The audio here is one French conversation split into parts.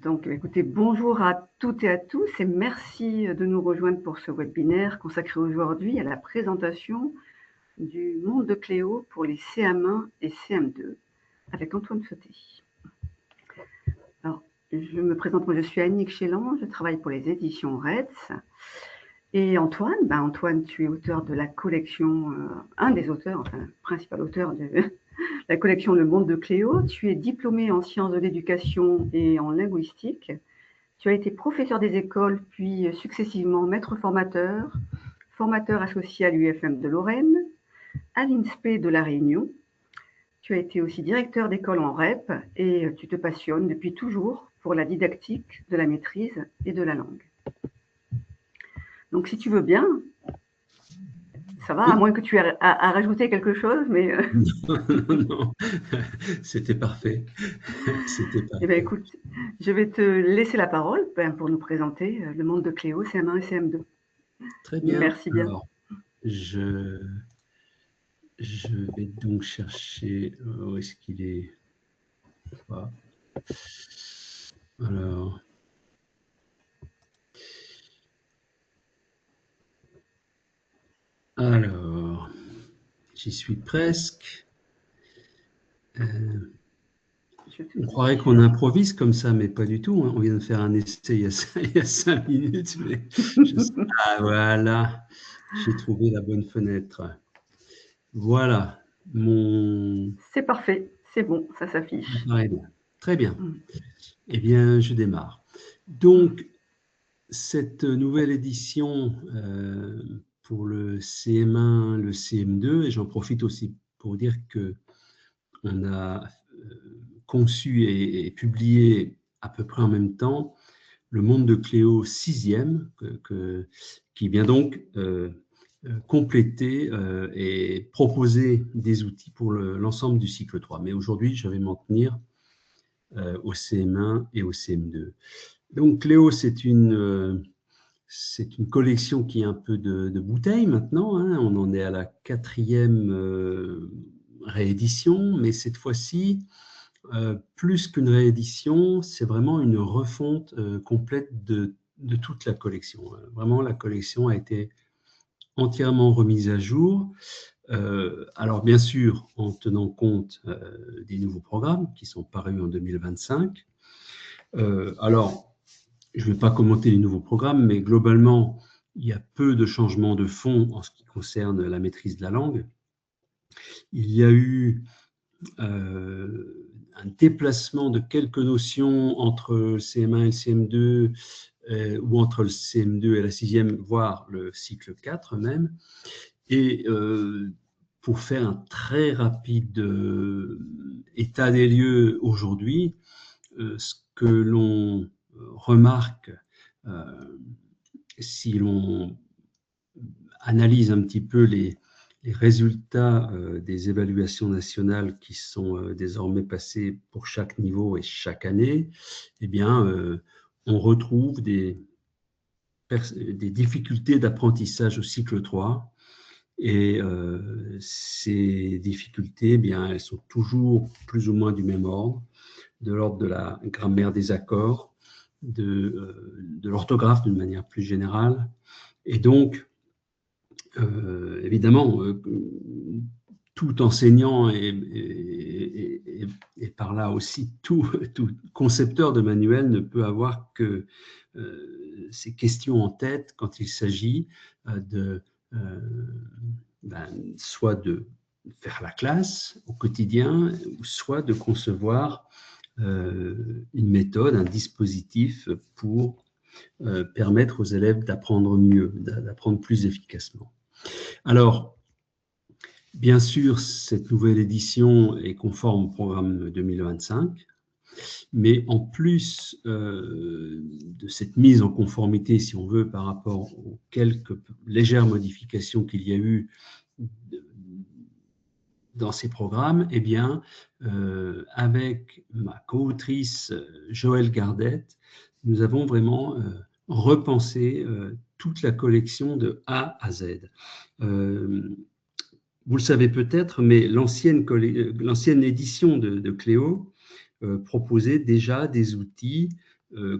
Donc, écoutez, bonjour à toutes et à tous et merci de nous rejoindre pour ce webinaire consacré aujourd'hui à la présentation du monde de Cléo pour les CM1 et CM2 avec Antoine Sauté. Alors, je me présente, moi je suis Annick Chélan, je travaille pour les éditions Retz. Et Antoine, Antoine, tu es auteur de la collection, un des auteurs, enfin, principal auteur de la collection Le Monde de Cléo. Tu es diplômé en sciences de l'éducation et en linguistique. Tu as été professeur des écoles, puis successivement maître formateur, formateur associé à l'UFM de Lorraine, à l'INSPE de La Réunion. Tu as été aussi directeur d'école en REP et tu te passionnes depuis toujours pour la didactique de la maîtrise et de la langue. Donc, si tu veux bien, ça va, Oui. à moins que tu aies à rajouter quelque chose, mais… Non, c'était parfait. C'était Eh bien, parfait. écoute, je vais te laisser la parole pour nous présenter le monde de Cléo, CM1 et CM2. Très bien. Merci bien. Alors, je vais donc chercher où est-ce qu'il est. Voilà. Alors, j'y suis presque. On croirait qu'on improvise comme ça, mais pas du tout, hein. On vient de faire un essai il y a 5 minutes. Mais Ah, voilà, j'ai trouvé la bonne fenêtre. Voilà, mon C'est parfait, c'est bon, ça s'affiche. appareil. Très bien. Eh bien, je démarre. Donc, cette nouvelle édition pour le CM1, le CM2, et j'en profite aussi pour dire que on a conçu et publié à peu près en même temps Le Monde de Cléo 6e, qui vient donc compléter et proposer des outils pour l'ensemble du cycle 3. Mais aujourd'hui, je vais m'en tenir au CM1 et au CM2. Donc Cléo, c'est une collection qui est un peu de bouteille maintenant, hein. On en est à la 4e réédition, mais cette fois-ci, plus qu'une réédition, c'est vraiment une refonte complète de toute la collection. Vraiment, la collection a été entièrement remise à jour. Alors, bien sûr, en tenant compte des nouveaux programmes qui sont parus en 2025. Alors, je ne vais pas commenter les nouveaux programmes, mais globalement, il y a peu de changements de fond en ce qui concerne la maîtrise de la langue. Il y a eu un déplacement de quelques notions entre le CM1 et le CM2, ou entre le CM2 et la 6e, voire le cycle 4 même. Et pour faire un très rapide état des lieux aujourd'hui, ce que l'on remarque si l'on analyse un petit peu les résultats des évaluations nationales qui sont désormais passées pour chaque niveau et chaque année, eh bien, on retrouve des difficultés d'apprentissage au cycle 3. Et ces difficultés, eh bien, elles sont toujours plus ou moins du même ordre, de l'ordre de la grammaire des accords, de l'orthographe d'une manière plus générale. Et donc, évidemment, tout enseignant et par là aussi tout concepteur de manuel ne peut avoir que ces questions en tête quand il s'agit soit de faire la classe au quotidien, soit de concevoir une méthode, un dispositif pour permettre aux élèves d'apprendre mieux, d'apprendre plus efficacement. Alors, bien sûr, cette nouvelle édition est conforme au programme 2025, mais en plus de cette mise en conformité, si on veut, par rapport aux quelques légères modifications qu'il y a eu dans ces programmes, eh bien, avec ma co-autrice Joëlle Gardette, nous avons vraiment repensé toute la collection de A à Z. Vous le savez peut-être, mais l'ancienne édition de Cléo proposait déjà des outils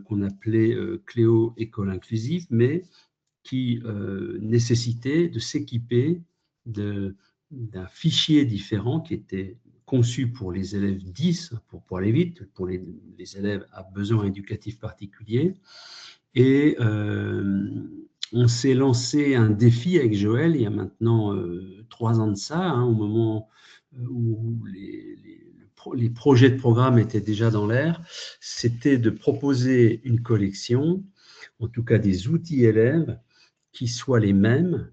qu'on appelait Cléo École Inclusive, mais qui nécessitait de s'équiper d'un fichier différent qui était conçu pour les élèves 10, pour aller vite, pour les élèves à besoins éducatifs particuliers. Et on s'est lancé un défi avec Joël il y a maintenant 3 ans de ça, hein, au moment où les projets de programme étaient déjà dans l'air. C'était de proposer une collection, en tout cas des outils élèves, qui soient les mêmes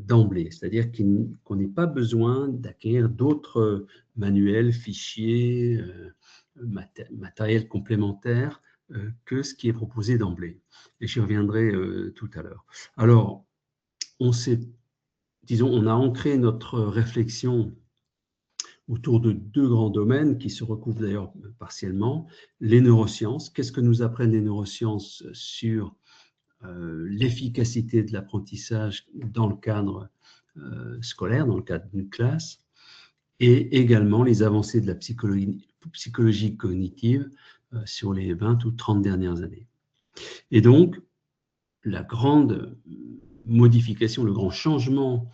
d'emblée, c'est-à-dire qu'on n'ait pas besoin d'acquérir d'autres manuels, fichiers, matériels complémentaires que ce qui est proposé d'emblée. Et j'y reviendrai tout à l'heure. Alors, on a ancré notre réflexion autour de 2 grands domaines qui se recouvrent d'ailleurs partiellement. Les neurosciences. Qu'est-ce que nous apprennent les neurosciences sur l'efficacité de l'apprentissage dans le cadre scolaire, dans le cadre d'une classe, et également les avancées de la psychologie cognitive sur les 20 ou 30 dernières années. Et donc, la grande modification, le grand changement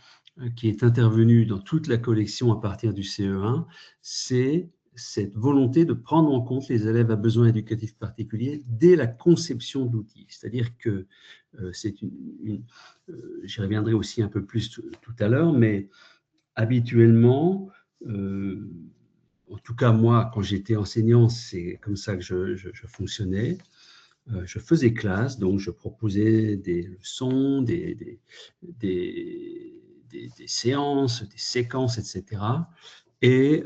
qui est intervenu dans toute la collection à partir du CE1, c'est cette volonté de prendre en compte les élèves à besoins éducatifs particuliers dès la conception d'outils. C'est-à-dire que c'est j'y reviendrai aussi un peu plus tout à l'heure, mais habituellement, en tout cas moi, quand j'étais enseignant, c'est comme ça que je fonctionnais. Je faisais classe, donc je proposais des leçons, des séances, des séquences, etc. Et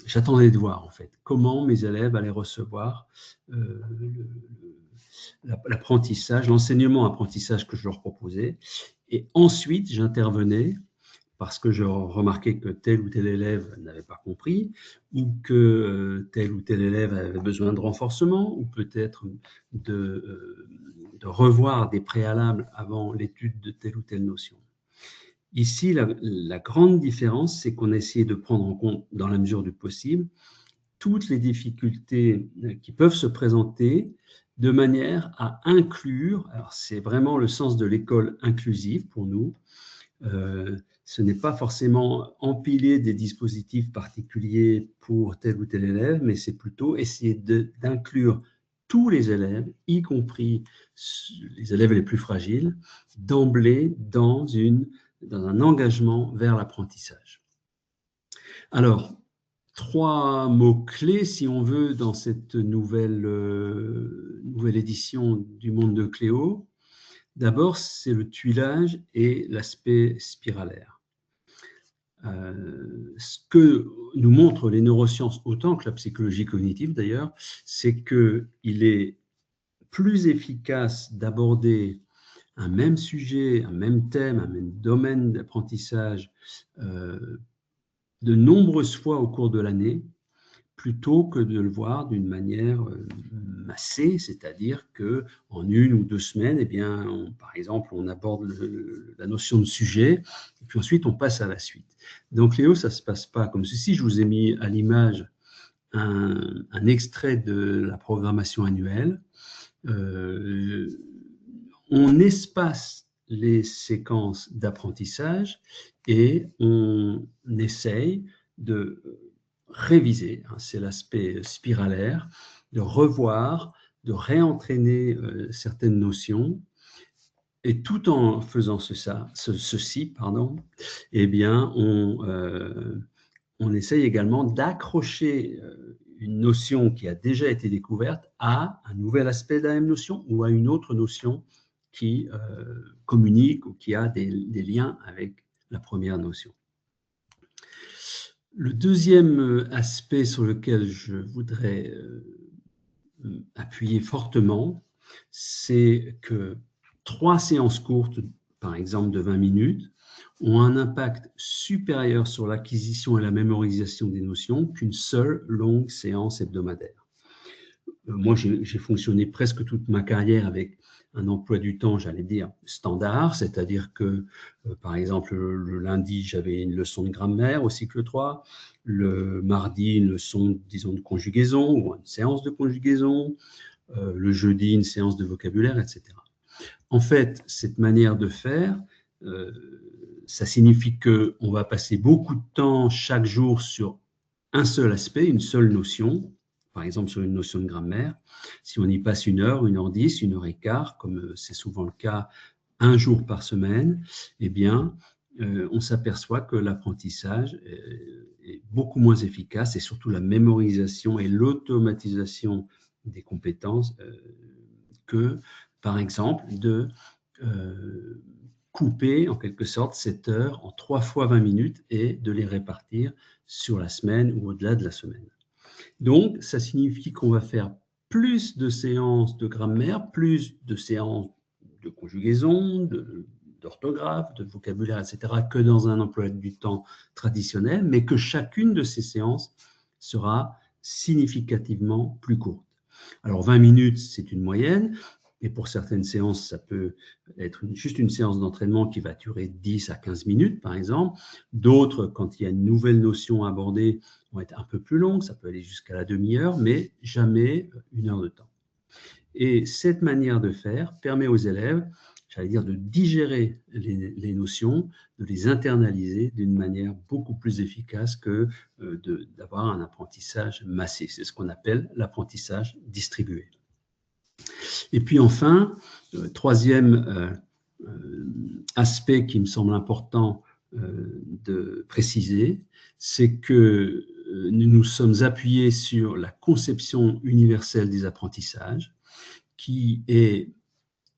j'attendais de voir, en fait, comment mes élèves allaient recevoir l'apprentissage, l'enseignement-apprentissage que je leur proposais. Et ensuite, j'intervenais parce que je remarquais que tel ou tel élève n'avait pas compris, ou que tel ou tel élève avait besoin de renforcement, ou peut-être de revoir des préalables avant l'étude de telle ou telle notion. Ici, la grande différence, c'est qu'on a essayé de prendre en compte, dans la mesure du possible, toutes les difficultés qui peuvent se présenter de manière à inclure, alors c'est vraiment le sens de l'école inclusive pour nous, ce n'est pas forcément empiler des dispositifs particuliers pour tel ou tel élève, mais c'est plutôt essayer d'inclure tous les élèves, y compris les élèves les plus fragiles, d'emblée dans un engagement vers l'apprentissage. Alors, 3 mots-clés, si on veut, dans cette nouvelle édition du Monde de Cléo. D'abord, c'est le tuilage et l'aspect spiralaire. Ce que nous montrent les neurosciences, autant que la psychologie cognitive d'ailleurs, c'est qu'il est plus efficace d'aborder un même sujet, un même thème, un même domaine d'apprentissage de nombreuses fois au cours de l'année, plutôt que de le voir d'une manière massée, c'est-à-dire qu'en 1 ou 2 semaines, eh bien, par exemple, on aborde la notion de sujet, et puis ensuite on passe à la suite. Donc Léo, ça ne se passe pas comme ceci. Je vous ai mis à l'image un extrait de la programmation annuelle. On espace les séquences d'apprentissage et on essaye de réviser, hein, c'est l'aspect spiralaire, de revoir, de réentraîner certaines notions, et tout en faisant ceci, eh bien, on essaye également d'accrocher une notion qui a déjà été découverte à un nouvel aspect de la même notion ou à une autre notion qui communique ou qui a des liens avec la première notion. Le deuxième aspect sur lequel je voudrais appuyer fortement, c'est que 3 séances courtes, par exemple de 20 minutes, ont un impact supérieur sur l'acquisition et la mémorisation des notions qu'une seule longue séance hebdomadaire. Moi, j'ai fonctionné presque toute ma carrière avec un emploi du temps, j'allais dire, standard, c'est-à-dire que, par exemple, le lundi, j'avais une leçon de grammaire au cycle 3, le mardi, une leçon, disons, de conjugaison ou une séance de conjugaison, le jeudi, une séance de vocabulaire, etc. En fait, cette manière de faire, ça signifie qu'on va passer beaucoup de temps chaque jour sur un seul aspect, une seule notion, par exemple sur une notion de grammaire. Si on y passe 1h10, 1h15, comme c'est souvent le cas, un jour par semaine, eh bien, on s'aperçoit que l'apprentissage est beaucoup moins efficace et surtout la mémorisation et l'automatisation des compétences que, par exemple, de couper en quelque sorte 7 heures en 3 fois 20 minutes et de les répartir sur la semaine ou au-delà de la semaine. Donc, ça signifie qu'on va faire plus de séances de grammaire, plus de séances de conjugaison, d'orthographe, de vocabulaire, etc., que dans un emploi du temps traditionnel, mais que chacune de ces séances sera significativement plus courte. Alors, 20 minutes, c'est une moyenne, et pour certaines séances, ça peut être juste une séance d'entraînement qui va durer 10 à 15 minutes, par exemple. D'autres, quand il y a une nouvelle notion abordée, vont être un peu plus longues, ça peut aller jusqu'à la demi-heure, mais jamais 1 heure de temps. Et cette manière de faire permet aux élèves, j'allais dire, de digérer les notions, de les internaliser d'une manière beaucoup plus efficace que d'avoir un apprentissage massé. C'est ce qu'on appelle l'apprentissage distribué. Et puis enfin, troisième aspect qui me semble important de préciser, c'est que nous nous sommes appuyés sur la conception universelle des apprentissages, qui est,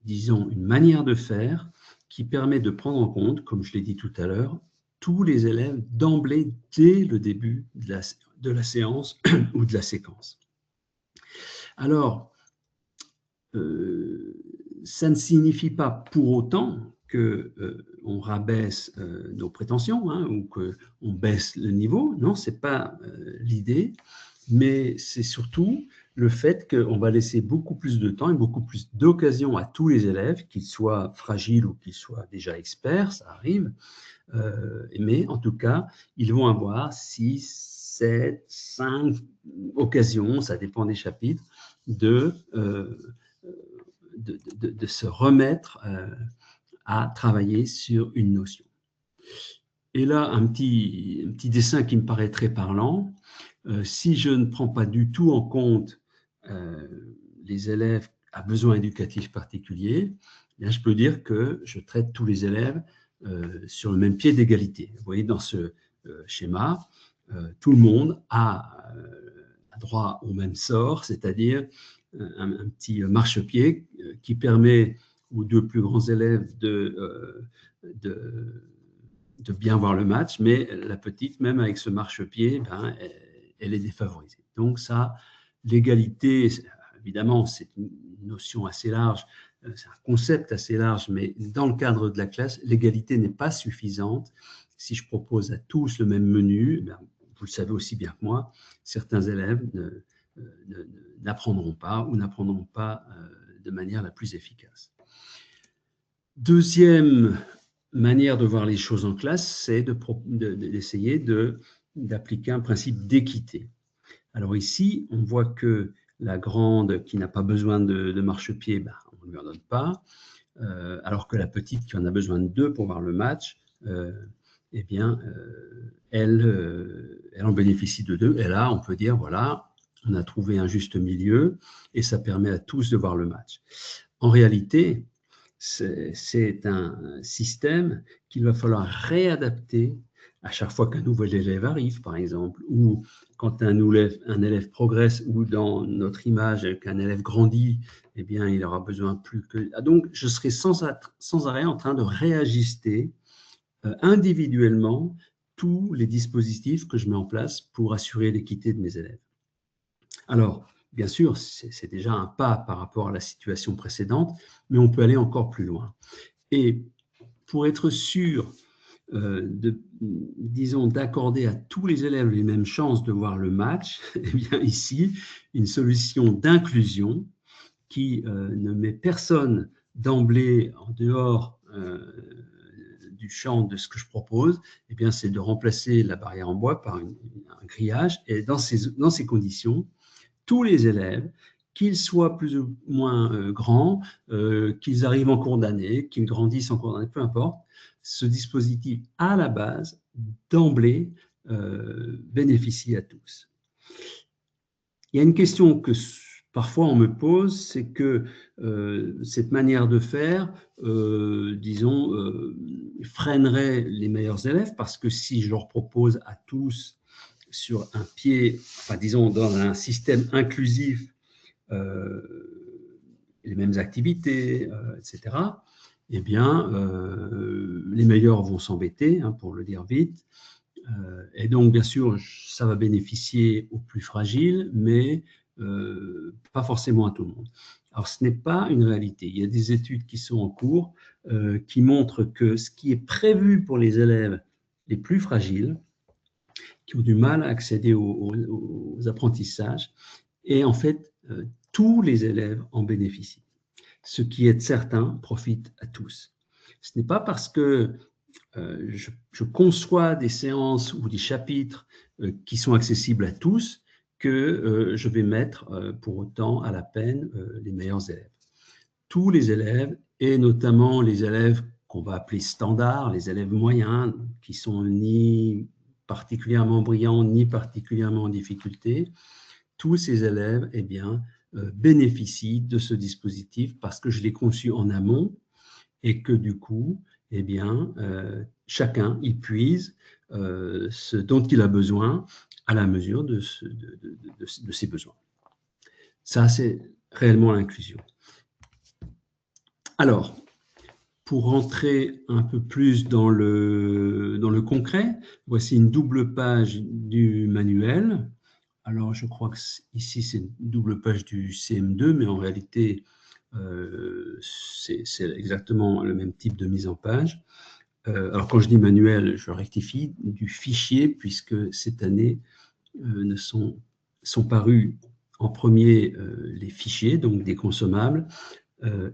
disons, une manière de faire qui permet de prendre en compte, comme je l'ai dit tout à l'heure, tous les élèves d'emblée dès le début de la séance ou de la séquence. Alors, ça ne signifie pas pour autant qu'on rabaisse nos prétentions ou qu'on baisse le niveau. Non, ce n'est pas l'idée, mais c'est surtout le fait qu'on va laisser beaucoup plus de temps et beaucoup plus d'occasions à tous les élèves, qu'ils soient fragiles ou qu'ils soient déjà experts, ça arrive, mais en tout cas, ils vont avoir 6, 7, 5 occasions, ça dépend des chapitres, de se remettre à travailler sur une notion. Et là, un petit dessin qui me paraît très parlant. Si je ne prends pas du tout en compte les élèves à besoins éducatifs particuliers, bien, je peux dire que je traite tous les élèves sur le même pied d'égalité. Vous voyez, dans ce schéma, tout le monde a droit au même sort, c'est-à-dire un petit marchepied qui permet aux deux plus grands élèves de bien voir le match, mais la petite, même avec ce marchepied, ben, elle est défavorisée. Donc ça, l'égalité, évidemment, c'est une notion assez large, c'est un concept assez large, mais dans le cadre de la classe, l'égalité n'est pas suffisante. Si je propose à tous le même menu, ben, vous le savez aussi bien que moi, certains élèves n'apprendront pas ou n'apprendront pas de manière la plus efficace. Deuxième manière de voir les choses en classe, c'est d'essayer d'appliquer un principe d'équité. Alors ici, on voit que la grande qui n'a pas besoin de marchepied, ben, on ne lui en donne pas, alors que la petite qui en a besoin de 2 pour voir le match, eh bien, elle en bénéficie de 2. Et là, on peut dire, voilà, on a trouvé un juste milieu et ça permet à tous de voir le match. En réalité, c'est un système qu'il va falloir réadapter à chaque fois qu'un nouvel élève arrive, par exemple, ou quand un élève progresse, ou dans notre image, qu'un élève grandit, eh bien, il aura besoin plus que... Donc, je serai sans arrêt en train de réajuster individuellement tous les dispositifs que je mets en place pour assurer l'équité de mes élèves. Alors, bien sûr, c'est déjà un pas par rapport à la situation précédente, mais on peut aller encore plus loin. Et pour être sûr disons, d'accorder à tous les élèves les mêmes chances de voir le match, eh bien ici, une solution d'inclusion qui ne met personne d'emblée, en dehors du champ de ce que je propose, eh bien, c'est de remplacer la barrière en bois par un grillage. Et dans ces conditions, tous les élèves, qu'ils soient plus ou moins grands, qu'ils arrivent en cours d'année, qu'ils grandissent en cours d'année, peu importe, ce dispositif, à la base, d'emblée, bénéficie à tous. Il y a une question que parfois on me pose, c'est que cette manière de faire, disons, freinerait les meilleurs élèves, parce que si je leur propose à tous sur un pied, enfin disons dans un système inclusif, les mêmes activités, etc., eh bien, les meilleurs vont s'embêter, hein, pour le dire vite. Et donc, bien sûr, ça va bénéficier aux plus fragiles, mais pas forcément à tout le monde. Alors, ce n'est pas une réalité. Il y a des études qui sont en cours qui montrent que ce qui est prévu pour les élèves les plus fragiles, qui ont du mal à accéder aux apprentissages, et en fait, tous les élèves en bénéficient. Ce qui est certain profite à tous. Ce n'est pas parce que je conçois des séances ou des chapitres qui sont accessibles à tous que je vais mettre pour autant à la peine les meilleurs élèves. Tous les élèves, et notamment les élèves qu'on va appeler standards, les élèves moyens, qui sont ni particulièrement brillants, ni particulièrement en difficulté, tous ces élèves, eh bien, bénéficient de ce dispositif parce que je l'ai conçu en amont et que du coup, eh bien, chacun y puise ce dont il a besoin à la mesure de ses besoins. Ça, c'est réellement l'inclusion. Alors, pour rentrer un peu plus dans le concret, voici une double page du manuel. Alors, je crois que ici, c'est une double page du CM2, mais en réalité, c'est exactement le même type de mise en page. Alors, quand je dis manuel, je rectifie, du fichier, puisque cette année, sont parus en premier les fichiers, donc des consommables,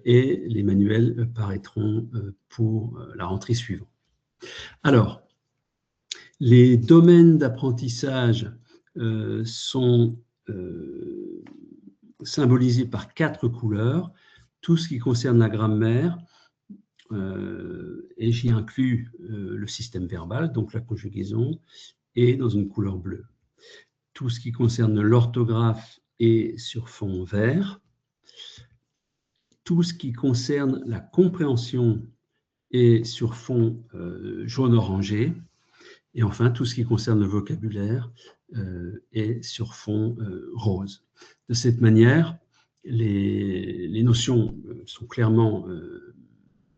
et les manuels paraîtront pour la rentrée suivante. Alors, les domaines d'apprentissage sont symbolisés par 4 couleurs. Tout ce qui concerne la grammaire, et j'y inclus le système verbal, donc la conjugaison, et dans une couleur bleue. Tout ce qui concerne l'orthographe est sur fond vert. Tout ce qui concerne la compréhension est sur fond jaune-orangé. Et enfin, tout ce qui concerne le vocabulaire est sur fond rose. De cette manière, les notions sont clairement,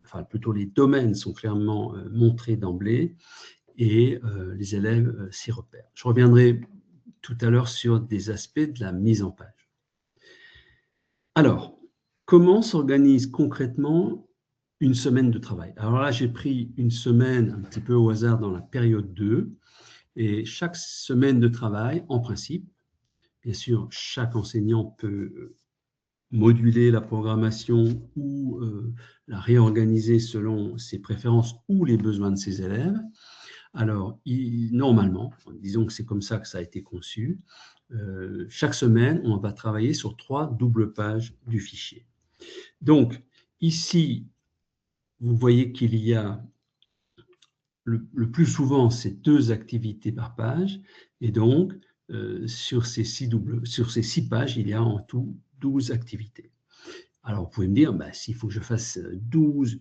enfin plutôt les domaines sont clairement montrés d'emblée et les élèves s'y repèrent. Je reviendrai tout à l'heure sur des aspects de la mise en page. Alors, comment s'organise concrètement une semaine de travail? Alors là, j'ai pris une semaine un petit peu au hasard dans la période 2, et chaque semaine de travail, en principe, bien sûr, chaque enseignant peut moduler la programmation ou la réorganiser selon ses préférences ou les besoins de ses élèves. Alors, normalement, disons que c'est comme ça que ça a été conçu, chaque semaine, on va travailler sur 3 doubles pages du fichier. Donc, ici, vous voyez qu'il y a le plus souvent ces 2 activités par page, et donc, sur ces 6 pages, il y a en tout 12 activités. Alors, vous pouvez me dire, s'il faut que je fasse 12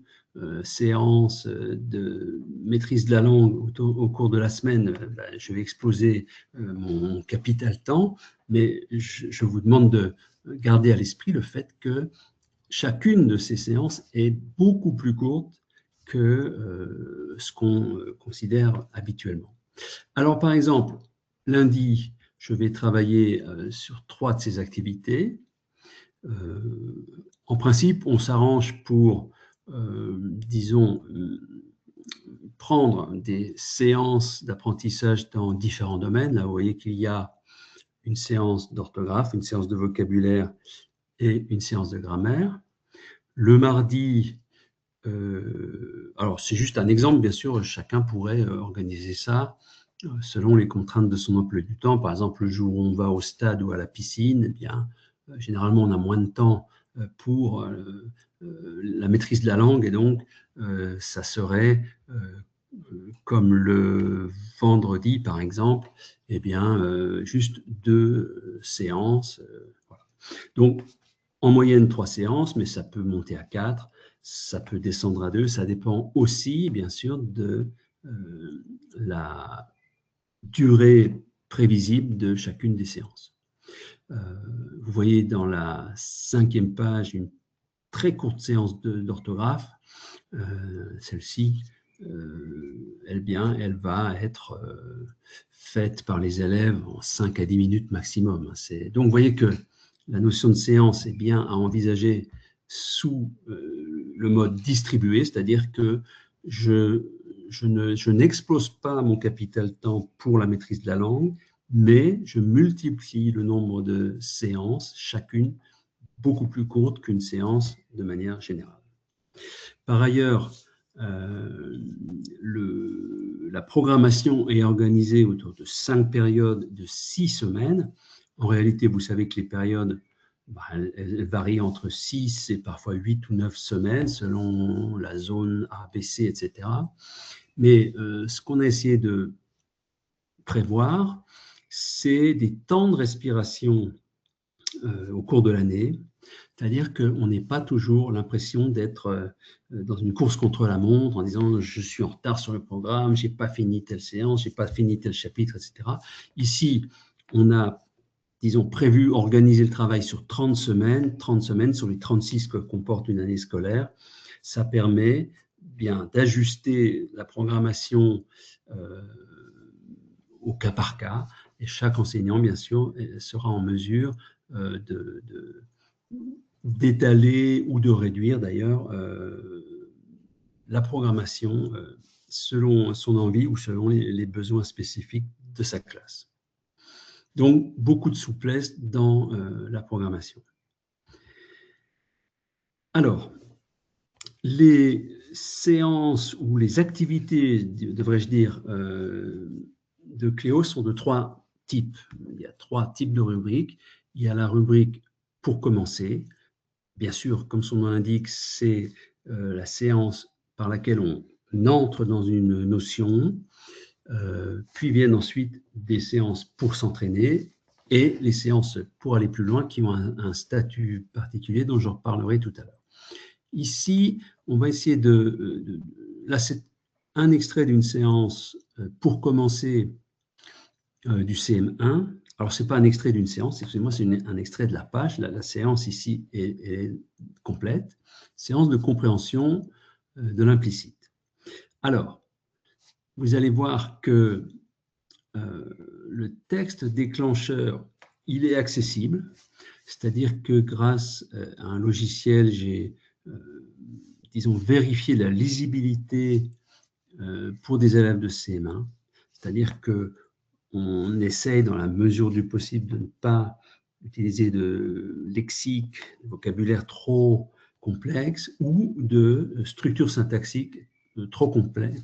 séances de maîtrise de la langue au cours de la semaine, je vais exploser mon capital temps, mais je vous demande de garder à l'esprit le fait que chacune de ces séances est beaucoup plus courte que ce qu'on considère habituellement. Alors, par exemple, lundi, je vais travailler sur 3 de ces activités. En principe, on s'arrange pour, disons, prendre des séances d'apprentissage dans différents domaines. Là, vous voyez qu'il y a une séance d'orthographe, une séance de vocabulaire et une séance de grammaire. Le mardi, alors c'est juste un exemple, bien sûr, chacun pourrait organiser ça selon les contraintes de son emploi du temps. Par exemple, le jour où on va au stade ou à la piscine, eh bien, généralement, on a moins de temps pour la maîtrise de la langue, et donc ça serait comme le vendredi, par exemple, eh bien, juste 2 séances. Voilà. Donc, en moyenne, 3 séances, mais ça peut monter à 4, ça peut descendre à 2, ça dépend aussi, bien sûr, de la durée prévisible de chacune des séances. Vous voyez dans la 5e page une très courte séance d'orthographe. Celle-ci, elle va être faite par les élèves en 5 à 10 minutes maximum. Donc, vous voyez que la notion de séance est bien à envisager sous le mode distribué, c'est-à-dire que je n'explose pas mon capital temps pour la maîtrise de la langue, mais je multiplie le nombre de séances, chacune beaucoup plus courte qu'une séance de manière générale. Par ailleurs, la programmation est organisée autour de 5 périodes de 6 semaines. En réalité, vous savez que les périodes, elles varient entre 6 et parfois 8 ou 9 semaines, selon la zone ABC, etc. Mais ce qu'on a essayé de prévoir, c'est des temps de respiration au cours de l'année. C'est-à-dire qu'on n'est pas toujours l'impression d'être dans une course contre la montre en disant je suis en retard sur le programme, je n'ai pas fini telle séance, je n'ai pas fini tel chapitre, etc. Ici, on a, disons, prévu organiser le travail sur 30 semaines sur les 36 que comporte une année scolaire. Ça permet bien d'ajuster la programmation au cas par cas, et chaque enseignant, bien sûr, sera en mesure d'étaler ou de réduire d'ailleurs la programmation selon son envie ou selon les besoins spécifiques de sa classe. Donc, beaucoup de souplesse dans la programmation. Alors, les séances ou les activités, devrais-je dire, de Cléo sont de 3 types. Il y a 3 types de rubriques. Il y a la rubrique pour commencer. Bien sûr, comme son nom l'indique, c'est la séance par laquelle on entre dans une notion, puis viennent ensuite des séances pour s'entraîner et les séances pour aller plus loin qui ont un statut particulier dont je reparlerai tout à l'heure. Ici, on va essayer là, c'est un extrait d'une séance pour commencer du CM1. Alors, ce n'est pas un extrait d'une séance, excusez-moi, c'est un extrait de la page. La séance ici est complète. Séance de compréhension de l'implicite. Alors, vous allez voir que le texte déclencheur, il est accessible, c'est-à-dire que grâce à un logiciel, j'ai, disons, vérifié la lisibilité pour des élèves de CM1, c'est-à-dire que on essaye, dans la mesure du possible, de ne pas utiliser de lexique, de vocabulaire trop complexe ou de structure syntaxique trop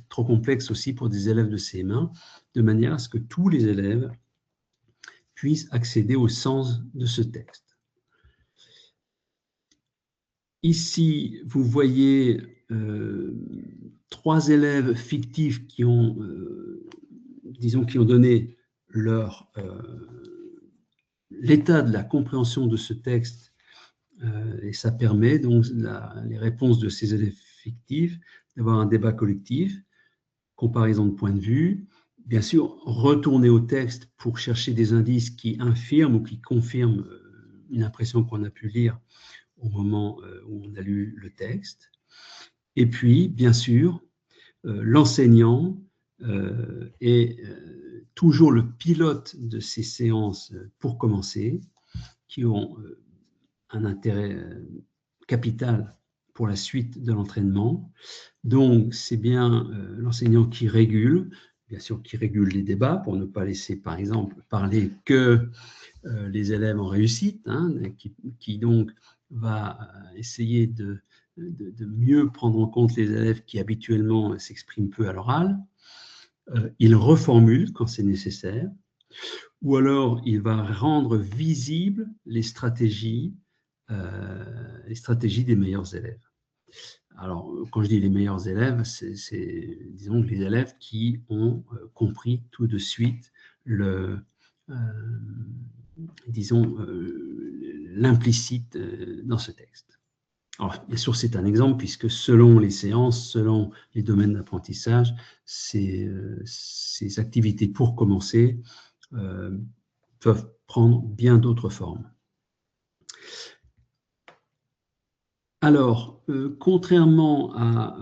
complexe aussi pour des élèves de CM1, de manière à ce que tous les élèves puissent accéder au sens de ce texte. Ici, vous voyez 3 élèves fictifs qui ont, disons, qui ont donné l'état de la compréhension de ce texte, et ça permet donc les réponses de ces élèves fictifs d'avoir un débat collectif, comparaison de points de vue, bien sûr retourner au texte pour chercher des indices qui infirment ou qui confirment une impression qu'on a pu lire au moment où on a lu le texte, et puis bien sûr l'enseignant est toujours le pilote de ces séances pour commencer, qui ont un intérêt capital pour la suite de l'entraînement. Donc, c'est bien l'enseignant qui régule, bien sûr qui régule les débats pour ne pas laisser, par exemple, parler que les élèves en réussite, hein, qui donc va essayer de mieux prendre en compte les élèves qui habituellement s'expriment peu à l'oral. Il reformule quand c'est nécessaire, ou alors il va rendre visibles les stratégies des meilleurs élèves. Alors, quand je dis les meilleurs élèves, c'est disons, les élèves qui ont compris tout de suite l'implicite dans ce texte. Alors, bien sûr, c'est un exemple, puisque selon les séances, selon les domaines d'apprentissage, ces activités pour commencer peuvent prendre bien d'autres formes. Alors, contrairement à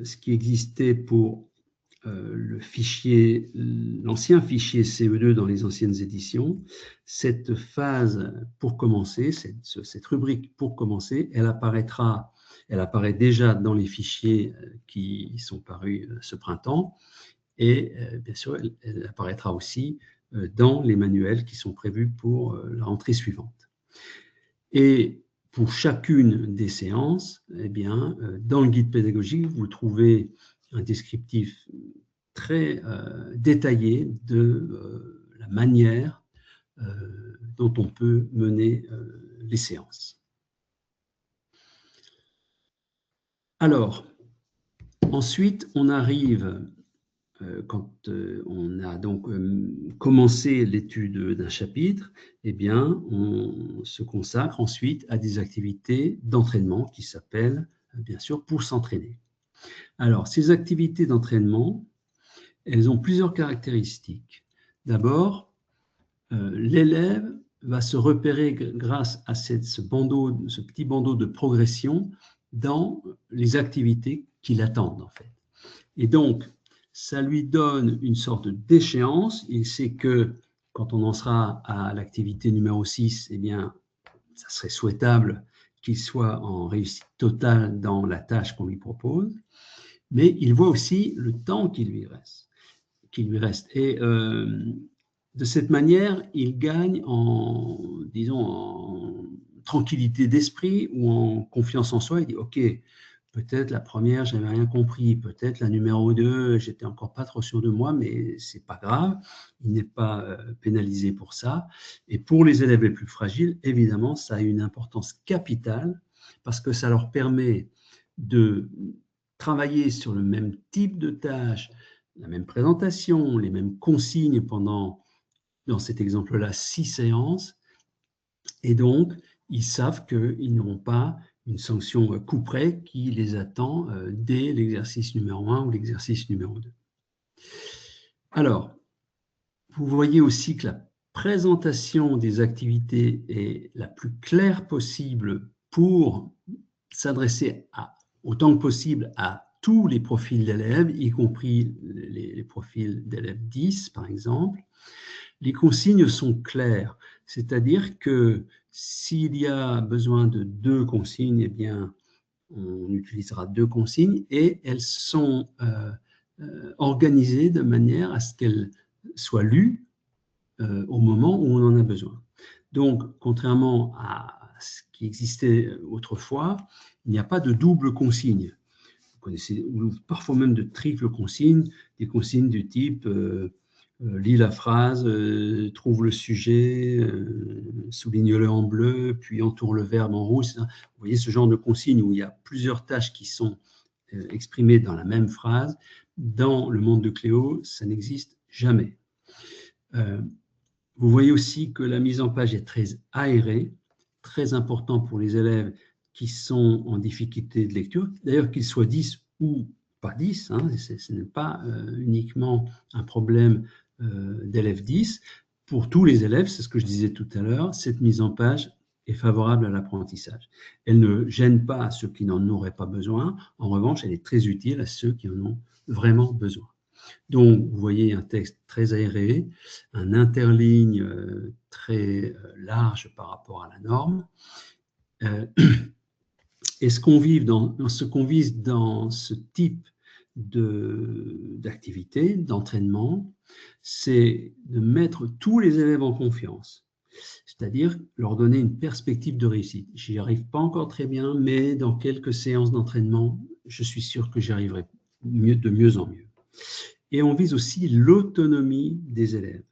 ce qui existait pour l'ancien fichier CE2 dans les anciennes éditions, cette phase pour commencer, cette rubrique pour commencer, elle apparaît déjà dans les fichiers qui sont parus ce printemps, et bien sûr, elle apparaîtra aussi dans les manuels qui sont prévus pour la rentrée suivante. Et pour chacune des séances, eh bien, dans le guide pédagogique, vous trouvez un descriptif très détaillé de la manière dont on peut mener les séances. Alors, ensuite, on arrive, quand on a donc commencé l'étude d'un chapitre, eh bien, on se consacre ensuite à des activités d'entraînement qui s'appellent, bien sûr, pour s'entraîner. Alors, ces activités d'entraînement, elles ont plusieurs caractéristiques. D'abord, l'élève va se repérer grâce à ce petit bandeau de progression dans les activités qui l'attendent, en fait. Et donc, ça lui donne une sorte d'échéance. Il sait que quand on en sera à l'activité numéro 6, eh bien, ça serait souhaitable qu'il soit en réussite totale dans la tâche qu'on lui propose. Mais il voit aussi le temps qui lui reste. Et de cette manière, il gagne en tranquillité d'esprit ou en confiance en soi. Il dit, OK, peut-être la première, je n'avais rien compris. Peut-être la numéro 2, j'étais encore pas trop sûr de moi, mais c'est pas grave. Il n'est pas pénalisé pour ça. Et pour les élèves les plus fragiles, évidemment, ça a une importance capitale parce que ça leur permet de travailler sur le même type de tâche, la même présentation, les mêmes consignes pendant, dans cet exemple-là, 6 séances. Et donc, ils savent qu'ils n'auront pas une sanction couperet qui les attend dès l'exercice numéro 1 ou l'exercice numéro 2. Alors, vous voyez aussi que la présentation des activités est la plus claire possible pour s'adresser autant que possible à tous les profils d'élèves, y compris les profils d'élèves 10, par exemple. Les consignes sont claires, c'est-à-dire que s'il y a besoin de 2 consignes, eh bien, on utilisera 2 consignes et elles sont organisées de manière à ce qu'elles soient lues au moment où on en a besoin. Donc, contrairement à ce qui existait autrefois, il n'y a pas de double consigne. Vous connaissez, ou parfois même de triple consigne, des consignes du type lis la phrase, trouve le sujet, souligne-le en bleu, puis entoure le verbe en rouge. Vous voyez ce genre de consignes où il y a plusieurs tâches qui sont exprimées dans la même phrase. Dans le monde de Cléo, ça n'existe jamais. Vous voyez aussi que la mise en page est très aérée, très important pour les élèves qui sont en difficulté de lecture, d'ailleurs qu'ils soient 10 ou pas 10, hein, ce n'est pas uniquement un problème d'élèves 10. Pour tous les élèves, c'est ce que je disais tout à l'heure, cette mise en page est favorable à l'apprentissage. Elle ne gêne pas ceux qui n'en auraient pas besoin, en revanche, elle est très utile à ceux qui en ont vraiment besoin. Donc, vous voyez un texte très aéré, un interligne très large par rapport à la norme. Et ce qu'on vise dans ce type d'activité, d'entraînement, c'est de mettre tous les élèves en confiance. c'est-à-dire leur donner une perspective de réussite. J'y arrive pas encore très bien, mais dans quelques séances d'entraînement, je suis sûr que j'y arriverai de mieux en mieux. Et on vise aussi l'autonomie des élèves,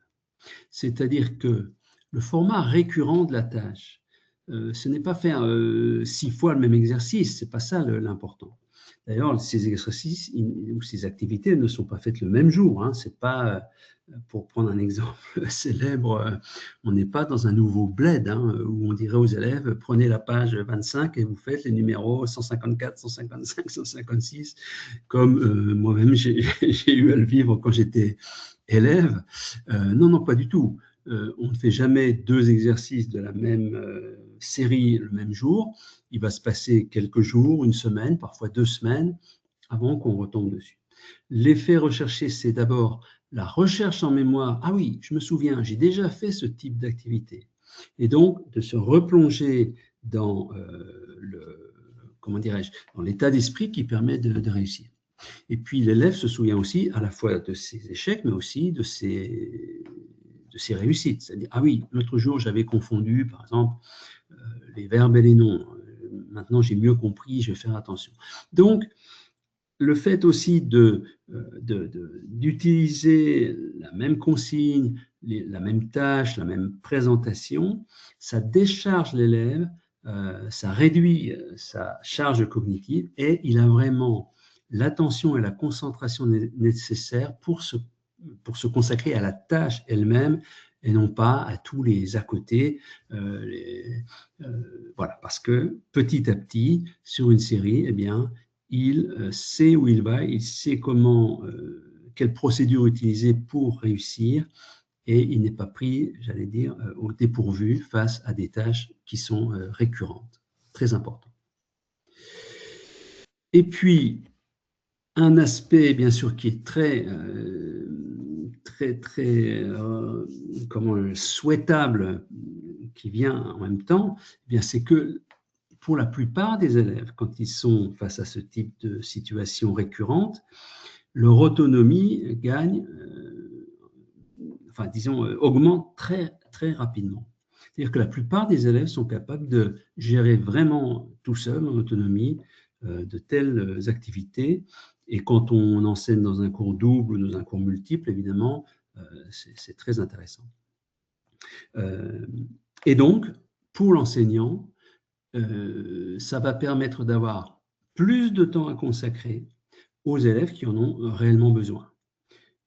c'est-à-dire que le format récurrent de la tâche, ce n'est pas faire 6 fois le même exercice, c'est pas ça l'important. D'ailleurs, ces exercices ou ces activités ne sont pas faites le même jour. Hein. C'est pas, pour prendre un exemple célèbre, on n'est pas dans un nouveau bled hein, où on dirait aux élèves prenez la page 25 et vous faites les numéros 154, 155, 156, comme moi-même j'ai eu à le vivre quand j'étais élève. Non, non, pas du tout. On ne fait jamais 2 exercices de la même série le même jour. Il va se passer quelques jours, une semaine, parfois 2 semaines, avant qu'on retombe dessus. L'effet recherché, c'est d'abord la recherche en mémoire. Ah oui, je me souviens, j'ai déjà fait ce type d'activité. Et donc, de se replonger dans dans l'état d'esprit qui permet de réussir. Et puis, l'élève se souvient aussi à la fois de ses échecs, mais aussi de ses réussites. C'est-à-dire, ah oui, l'autre jour, j'avais confondu, par exemple, les verbes et les noms. Maintenant, j'ai mieux compris, je vais faire attention. Donc, le fait aussi d'utiliser la même consigne, la même tâche, la même présentation, ça décharge l'élève, ça réduit sa charge cognitive et il a vraiment l'attention et la concentration nécessaires pour se consacrer à la tâche elle-même et non pas à tous les à côté. Voilà, parce que petit à petit, sur une série, eh bien, il sait où il va, il sait quelle procédure utiliser pour réussir et il n'est pas pris, j'allais dire, au dépourvu face à des tâches qui sont récurrentes. Très important. Et puis, un aspect, bien sûr, qui est très souhaitable, qui vient en même temps, eh bien, c'est que pour la plupart des élèves, quand ils sont face à ce type de situation récurrente, leur autonomie gagne, augmente très, très rapidement. C'est-à-dire que la plupart des élèves sont capables de gérer vraiment tout seul en autonomie de telles activités. Et quand on enseigne dans un cours double ou dans un cours multiple, évidemment, c'est très intéressant. Et donc, pour l'enseignant, ça va permettre d'avoir plus de temps à consacrer aux élèves qui en ont réellement besoin.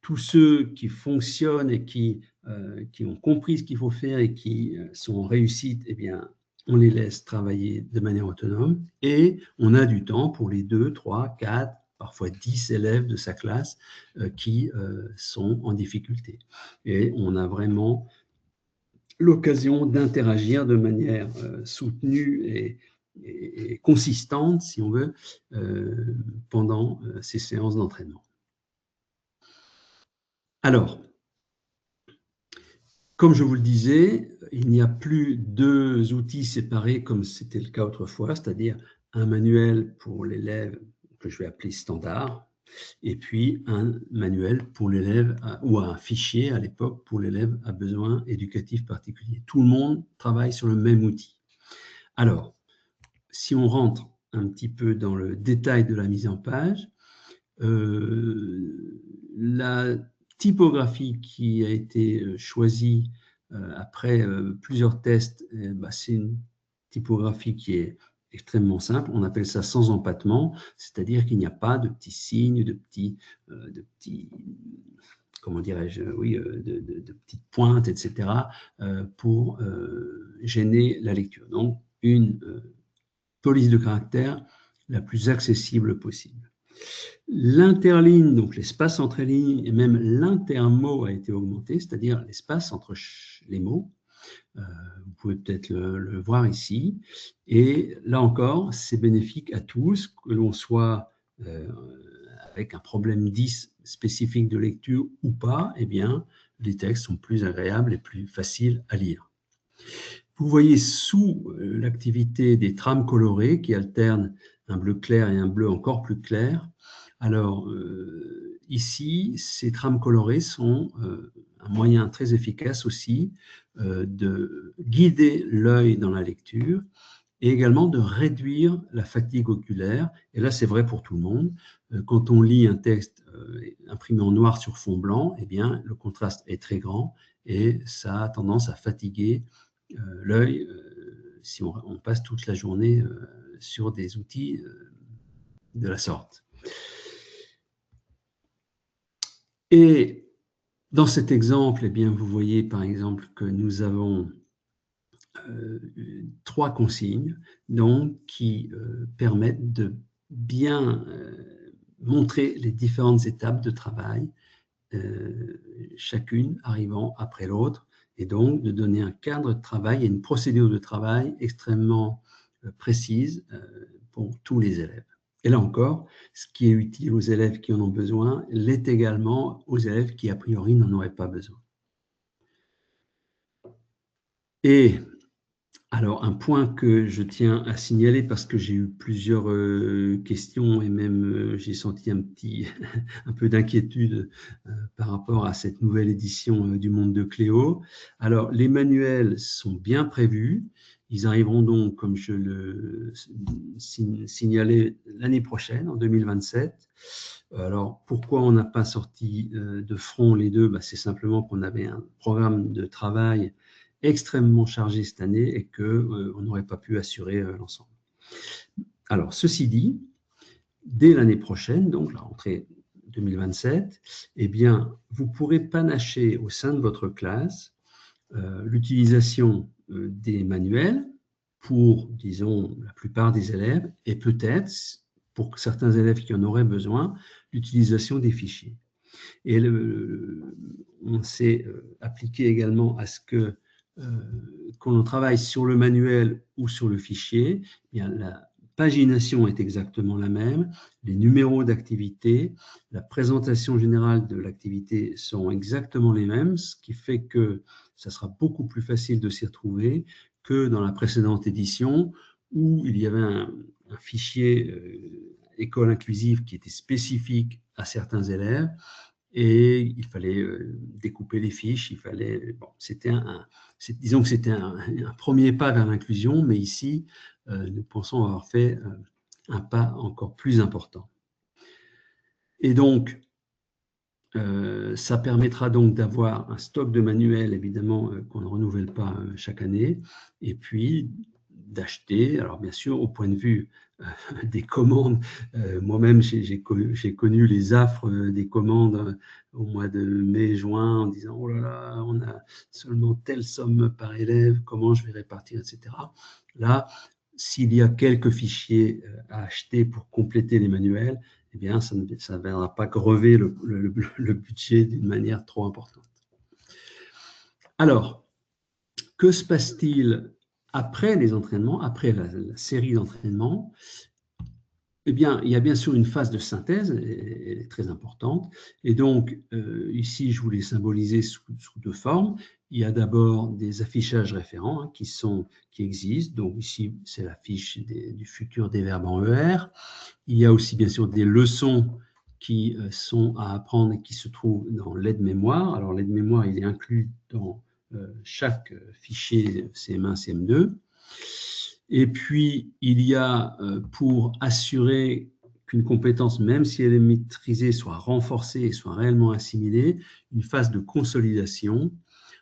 Tous ceux qui fonctionnent et qui ont compris ce qu'il faut faire et qui sont en réussite, eh bien, on les laisse travailler de manière autonome et on a du temps pour les 2, 3, 4, parfois 10 élèves de sa classe qui sont en difficulté. Et on a vraiment l'occasion d'interagir de manière soutenue et consistante, si on veut, pendant ces séances d'entraînement. Alors, comme je vous le disais, il n'y a plus 2 outils séparés comme c'était le cas autrefois, c'est-à-dire un manuel pour l'élève que je vais appeler standard, et puis un manuel pour l'élève ou un fichier à l'époque pour l'élève à besoins éducatifs particuliers. Tout le monde travaille sur le même outil. Alors, si on rentre un petit peu dans le détail de la mise en page, la typographie qui a été choisie après plusieurs tests, c'est une typographie qui est extrêmement simple. On appelle ça sans empattement, c'est-à-dire qu'il n'y a pas de petits signes, de petits comment dirais-je, de petites pointes, etc., pour gêner la lecture. Donc, une police de caractère la plus accessible possible. L'interligne, donc l'espace entre les lignes, et même l'intermot a été augmenté, c'est-à-dire l'espace entre les mots. Vous pouvez peut-être le voir ici. Et là encore, c'est bénéfique à tous, que l'on soit avec un problème 10 spécifique de lecture ou pas, eh bien, les textes sont plus agréables et plus faciles à lire. Vous voyez sous l'activité des trames colorées qui alternent un bleu clair et un bleu encore plus clair. Alors, ici, ces trames colorées sont un moyen très efficace aussi de guider l'œil dans la lecture et également de réduire la fatigue oculaire. Et là, c'est vrai pour tout le monde. Quand on lit un texte imprimé en noir sur fond blanc, eh bien, le contraste est très grand et ça a tendance à fatiguer l'œil si on passe toute la journée sur des outils de la sorte. Et dans cet exemple, eh bien, vous voyez par exemple que nous avons 3 consignes donc, qui permettent de bien montrer les différentes étapes de travail, chacune arrivant après l'autre, et donc de donner un cadre de travail et une procédure de travail extrêmement précise pour tous les élèves. Et là encore, ce qui est utile aux élèves qui en ont besoin l'est également aux élèves qui, a priori, n'en auraient pas besoin. Et alors, un point que je tiens à signaler, parce que j'ai eu plusieurs questions et même j'ai senti un peu d'inquiétude par rapport à cette nouvelle édition du Monde de Cléo. Alors, les manuels sont bien prévus. Ils arriveront donc, comme je le signalais, l'année prochaine, en 2027. Alors, pourquoi on n'a pas sorti de front les deux? C'est simplement qu'on avait un programme de travail extrêmement chargé cette année et qu'on n'aurait pas pu assurer l'ensemble. Alors, ceci dit, dès l'année prochaine, donc la rentrée 2027, eh bien, vous pourrez panacher au sein de votre classe l'utilisation des manuels pour, disons, la plupart des élèves et peut-être, pour certains élèves qui en auraient besoin, l'utilisation des fichiers. Et on s'est appliqué également à ce que quand on travaille sur le manuel ou sur le fichier, eh bien, la pagination est exactement la même, les numéros d'activité, la présentation générale de l'activité sont exactement les mêmes, ce qui fait que ça sera beaucoup plus facile de s'y retrouver que dans la précédente édition où il y avait un fichier école inclusive qui était spécifique à certains élèves et il fallait découper les fiches, il fallait, bon, disons que c'était un premier pas vers l'inclusion, mais ici, nous pensons avoir fait un pas encore plus important. Et donc, ça permettra donc d'avoir un stock de manuels, évidemment, qu'on ne renouvelle pas chaque année, et puis d'acheter, alors bien sûr, au point de vue des commandes, moi-même, j'ai connu les affres des commandes au mois de mai-juin en disant « Oh là là, on a seulement telle somme par élève, comment je vais répartir, etc. » Là, s'il y a quelques fichiers à acheter pour compléter les manuels, eh bien, ça ne viendra pas grever le budget d'une manière trop importante. Alors, que se passe-t-il après les entraînements, après la série d'entraînements? Eh bien, il y a bien sûr une phase de synthèse, elle est très importante. Et donc, ici, je voulais symboliser sous 2 formes. Il y a d'abord des affichages référents qui existent. Donc, ici, c'est la fiche du futur des verbes en ER. Il y a aussi, bien sûr, des leçons qui sont à apprendre et qui se trouvent dans l'aide-mémoire. Alors, l'aide-mémoire, il est inclus dans chaque fichier CM1, CM2. Et puis, il y a, pour assurer qu'une compétence, même si elle est maîtrisée, soit renforcée et soit réellement assimilée, une phase de consolidation,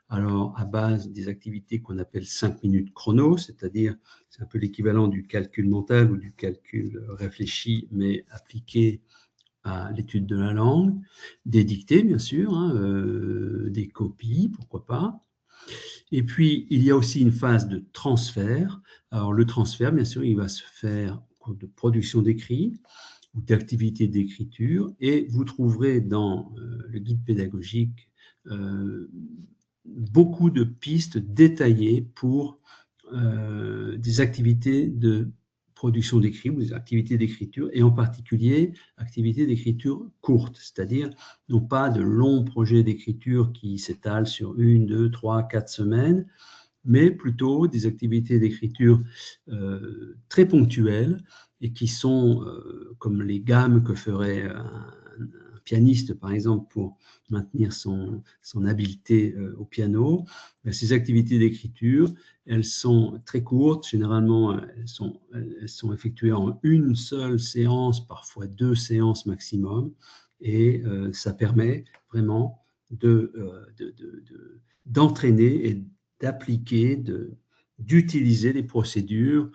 alors à base des activités qu'on appelle 5 minutes chrono, c'est-à-dire c'est un peu l'équivalent du calcul mental ou du calcul réfléchi, mais appliqué à l'étude de la langue, des dictées, bien sûr, hein, des copies, pourquoi pas. Et puis, il y a aussi une phase de transfert. Alors, le transfert, bien sûr, il va se faire au cours de production d'écrit ou d'activité d'écriture. Et vous trouverez dans le guide pédagogique beaucoup de pistes détaillées pour des activités de production d'écrit ou des activités d'écriture, et en particulier activités d'écriture courtes, c'est-à-dire non pas de longs projets d'écriture qui s'étalent sur 1, 2, 3, 4 semaines, mais plutôt des activités d'écriture très ponctuelles et qui sont comme les gammes que ferait un pianiste, par exemple, pour maintenir son habileté au piano. Ces activités d'écriture, elles sont très courtes. Généralement, elles sont effectuées en une seule séance, parfois 2 séances maximum. Et ça permet vraiment d'entraîner et d'appliquer, d'utiliser les procédures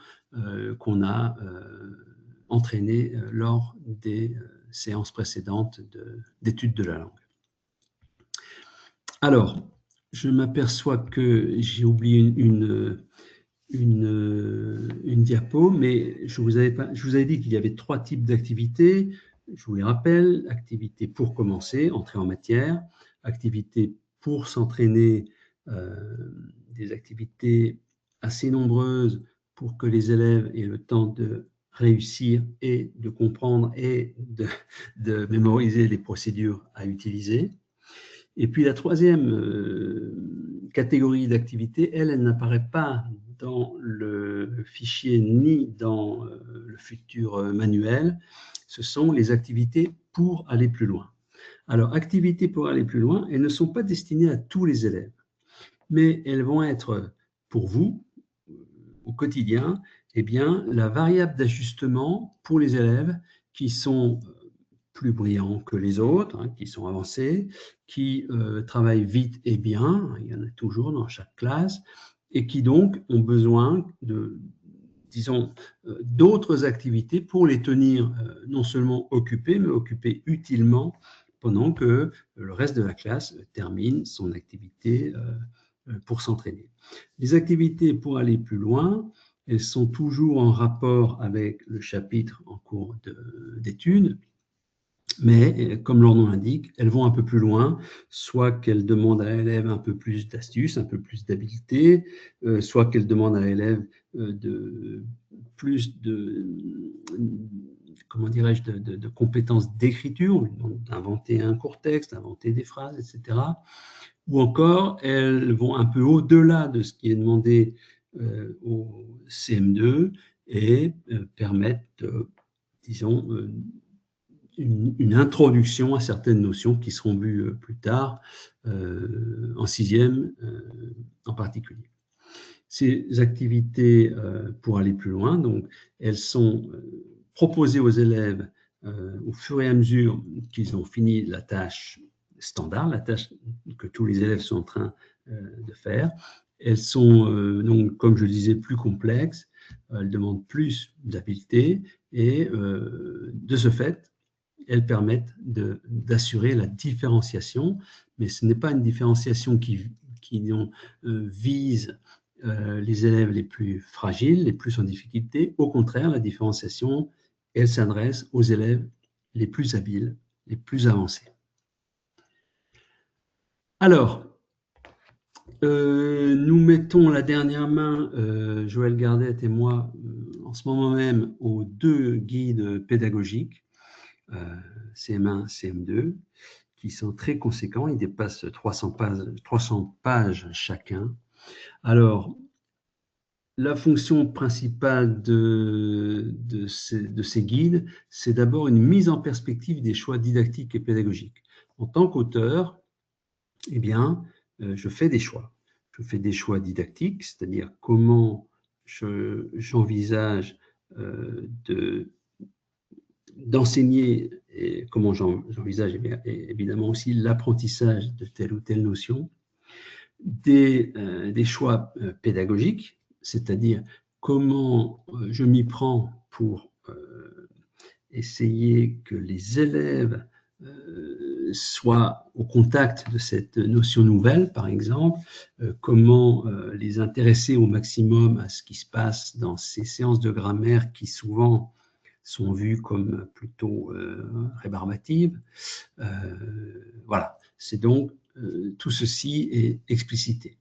qu'on a entraînées lors des séances précédentes d'études de la langue. Alors, je m'aperçois que j'ai oublié une diapo, mais je vous avais dit qu'il y avait 3 types d'activités. Je vous les rappelle: activité pour commencer, entrer en matière; activité pour s'entraîner, des activités assez nombreuses pour que les élèves aient le temps de réussir et de comprendre et de mémoriser les procédures à utiliser. Et puis la 3e catégorie d'activités, elle n'apparaît pas dans le fichier ni dans le futur manuel. Ce sont les activités pour aller plus loin. Alors, activités pour aller plus loin, elles ne sont pas destinées à tous les élèves, mais elles vont être pour vous, au quotidien, eh bien, la variable d'ajustement pour les élèves qui sont plus brillants que les autres, qui sont avancés, qui travaillent vite et bien, il y en a toujours dans chaque classe, et qui donc ont besoin de, disons, d'autres activités pour les tenir non seulement occupés, mais occupés utilement pendant que le reste de la classe termine son activité pour s'entraîner. Les activités pour aller plus loin, elles sont toujours en rapport avec le chapitre en cours d'études, mais comme leur nom l'indique, elles vont un peu plus loin, soit qu'elles demandent à l'élève un peu plus d'astuces, un peu plus d'habileté, soit qu'elles demandent à l'élève plus comment dirais-je, de compétences d'écriture, d'inventer un court texte, d'inventer des phrases, etc. Ou encore, elles vont un peu au-delà de ce qui est demandé au CM2 et permettent, disons, une introduction à certaines notions qui seront vues plus tard, en 6e en particulier. Ces activités pour aller plus loin, donc, elles sont proposées aux élèves au fur et à mesure qu'ils ont fini la tâche standard, la tâche que tous les élèves sont en train de faire. Elles sont donc, comme je le disais, plus complexes, elles demandent plus d'habileté et de ce fait, elles permettent d'assurer la différenciation, mais ce n'est pas une différenciation qui vise les élèves les plus fragiles, les plus en difficulté. Au contraire, la différenciation, elle s'adresse aux élèves les plus habiles, les plus avancés. Alors, nous mettons la dernière main, Joël Gardette et moi, en ce moment même, aux 2 guides pédagogiques, CM1, CM2, qui sont très conséquents, ils dépassent 300 pages chacun. Alors, la fonction principale de ces guides, c'est d'abord une mise en perspective des choix didactiques et pédagogiques. En tant qu'auteur, eh bien, je fais des choix. Je fais des choix didactiques, c'est-à-dire comment j'envisage d'enseigner et comment j'envisage évidemment aussi l'apprentissage de telle ou telle notion, des choix pédagogiques, c'est-à-dire comment je m'y prends pour essayer que les élèves soient au contact de cette notion nouvelle, par exemple, comment les intéresser au maximum à ce qui se passe dans ces séances de grammaire qui souvent sont vues comme plutôt rébarbatives. Voilà, c'est donc tout ceci est explicité.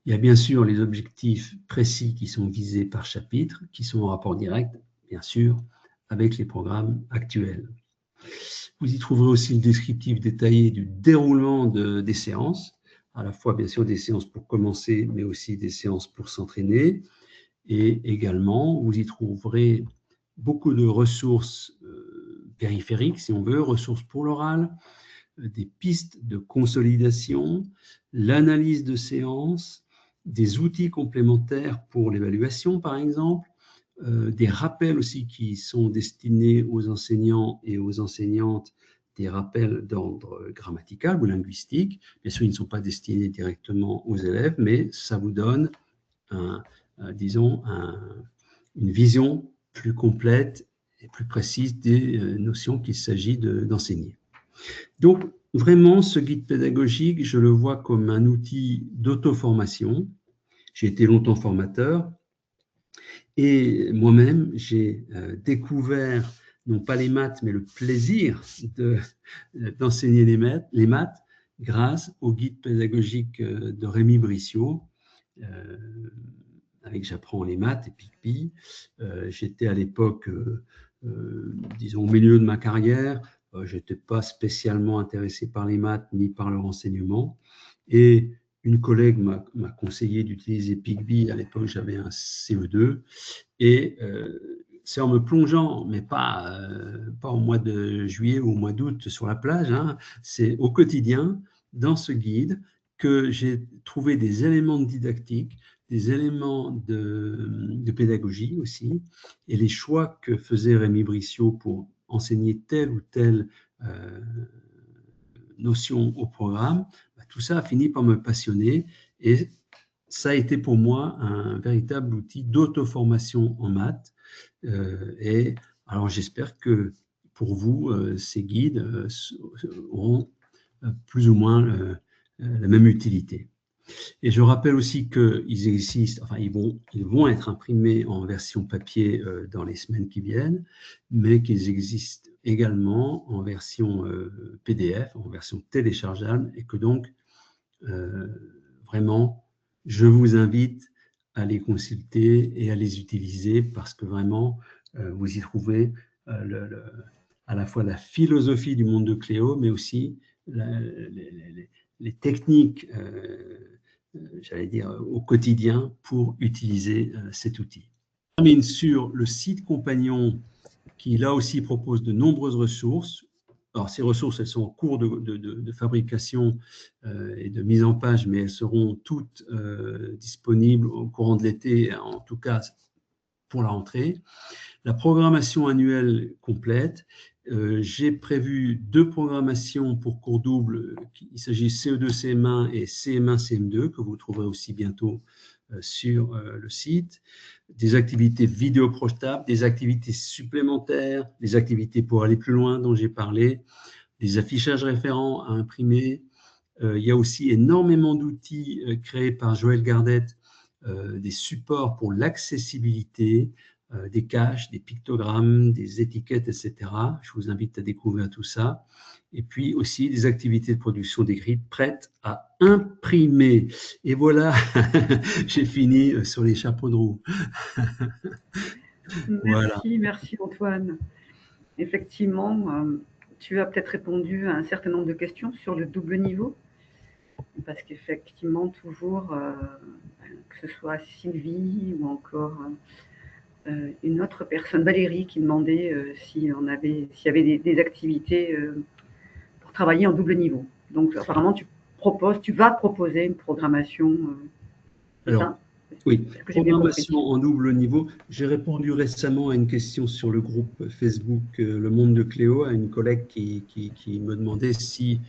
Il y a bien sûr les objectifs précis qui sont visés par chapitre, qui sont en rapport direct, bien sûr, avec les programmes actuels. Vous y trouverez aussi le descriptif détaillé du déroulement des séances, à la fois bien sûr des séances pour commencer, mais aussi des séances pour s'entraîner. Et également, vous y trouverez beaucoup de ressources périphériques, si on veut, ressources pour l'oral, des pistes de consolidation, l'analyse de séances, des outils complémentaires pour l'évaluation, par exemple, des rappels aussi qui sont destinés aux enseignants et aux enseignantes, des rappels d'ordre grammatical ou linguistique. Bien sûr, ils ne sont pas destinés directement aux élèves, mais ça vous donne, disons, une vision plus complète et plus précise des notions qu'il s'agit d'enseigner. Donc, vraiment, ce guide pédagogique, je le vois comme un outil d'auto-formation. J'ai été longtemps formateur et moi-même, j'ai découvert, non pas les maths, mais le plaisir d'enseigner les maths grâce au guide pédagogique de Rémi Brissot, avec J'apprends les maths et PicPi. J'étais à l'époque, disons, au milieu de ma carrière. Je n'étais pas spécialement intéressé par les maths ni par leur enseignement. Et une collègue m'a conseillé d'utiliser PicPi. À l'époque, j'avais un CE2. Et c'est en me plongeant, mais pas au mois de juillet ou au mois d'août sur la plage, hein, c'est au quotidien, dans ce guide, que j'ai trouvé des éléments de didactique, des éléments de pédagogie aussi, et les choix que faisait Rémi Brissot pour enseigner telle ou telle notion au programme, tout ça a fini par me passionner et ça a été pour moi un véritable outil d'auto-formation en maths. Et alors j'espère que pour vous, ces guides auront plus ou moins la même utilité. Et je rappelle aussi qu'ils existent, enfin ils vont être imprimés en version papier dans les semaines qui viennent, mais qu'ils existent également en version PDF, en version téléchargeable, et que donc vraiment, je vous invite à les consulter et à les utiliser parce que vraiment, vous y trouvez à la fois la philosophie du monde de Cléo, mais aussi les techniques, j'allais dire, au quotidien pour utiliser cet outil. Je termine sur le site Compagnon qui, là aussi, propose de nombreuses ressources. Alors, ces ressources, elles sont en cours de fabrication et de mise en page, mais elles seront toutes disponibles au courant de l'été, en tout cas pour la rentrée. La programmation annuelle complète. J'ai prévu 2 programmations pour cours doubles. Il s'agit CE2, CM1 et CM1, CM2, que vous trouverez aussi bientôt sur le site. Des activités vidéo projetables, des activités supplémentaires, des activités pour aller plus loin dont j'ai parlé, des affichages référents à imprimer. Il y a aussi énormément d'outils créés par Joël Gardette, des supports pour l'accessibilité, des caches, des pictogrammes, des étiquettes, etc. Je vous invite à découvrir tout ça. Et puis aussi des activités de production d'écrits prêtes à imprimer. Et voilà, j'ai fini sur les chapeaux de roue. Voilà. Merci Antoine. Effectivement, tu as peut-être répondu à un certain nombre de questions sur le double niveau, parce qu'effectivement, toujours, que ce soit Sylvie ou encore une autre personne, Valérie, qui demandait s'il y avait des activités pour travailler en double niveau. Donc, apparemment, tu vas proposer une programmation. Alors, oui, programmation en double niveau. J'ai répondu récemment à une question sur le groupe Facebook Le Monde de Cléo, à une collègue qui me demandait si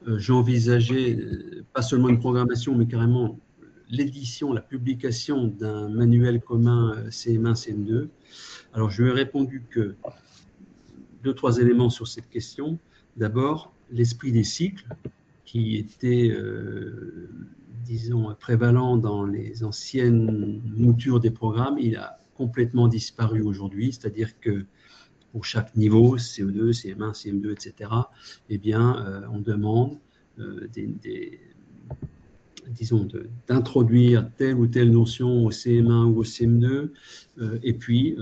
j'envisageais pas seulement une programmation, mais carrément l'édition, la publication d'un manuel commun CM1, CM2. Alors, je lui ai répondu que 2-3 éléments sur cette question. D'abord, l'esprit des cycles, qui était, disons, prévalent dans les anciennes moutures des programmes, il a complètement disparu aujourd'hui, c'est-à-dire que pour chaque niveau, CE2, CM1, CM2, etc., eh bien, on demande disons, d'introduire telle ou telle notion au CM1 ou au CM2, et puis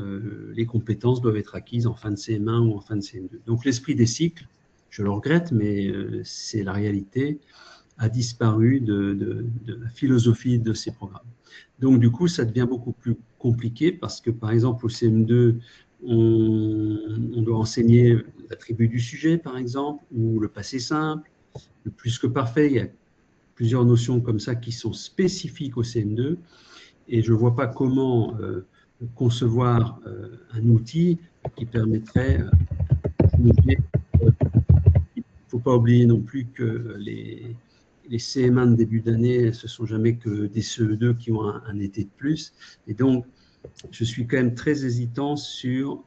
les compétences doivent être acquises en fin de CM1 ou en fin de CM2. Donc l'esprit des cycles, je le regrette, mais c'est la réalité, a disparu de la philosophie de ces programmes. Donc du coup, ça devient beaucoup plus compliqué parce que par exemple au CM2, on doit enseigner l'attribut du sujet, par exemple, ou le passé simple, le plus que parfait. Il y a plusieurs notions comme ça qui sont spécifiques au CM2, et je ne vois pas comment concevoir un outil qui permettrait il ne faut pas oublier non plus que les CM1 de début d'année, ce ne sont jamais que des CE2 qui ont un été de plus. Et donc, je suis quand même très hésitant sur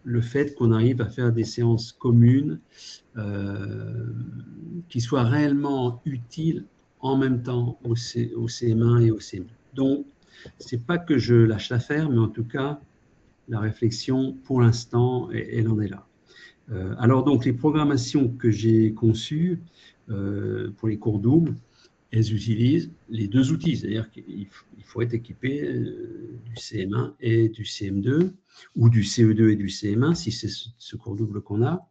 le fait qu'on arrive à faire des séances communes qui soient réellement utiles en même temps au CM1 et au CM2. Donc, ce n'est pas que je lâche l'affaire, mais en tout cas, la réflexion, pour l'instant, elle en est là. Alors, donc, les programmations que j'ai conçues pour les cours doubles, elles utilisent les deux outils, c'est-à-dire qu'il faut être équipé du CM1 et du CM2, ou du CE2 et du CM1, si c'est ce cours double qu'on a.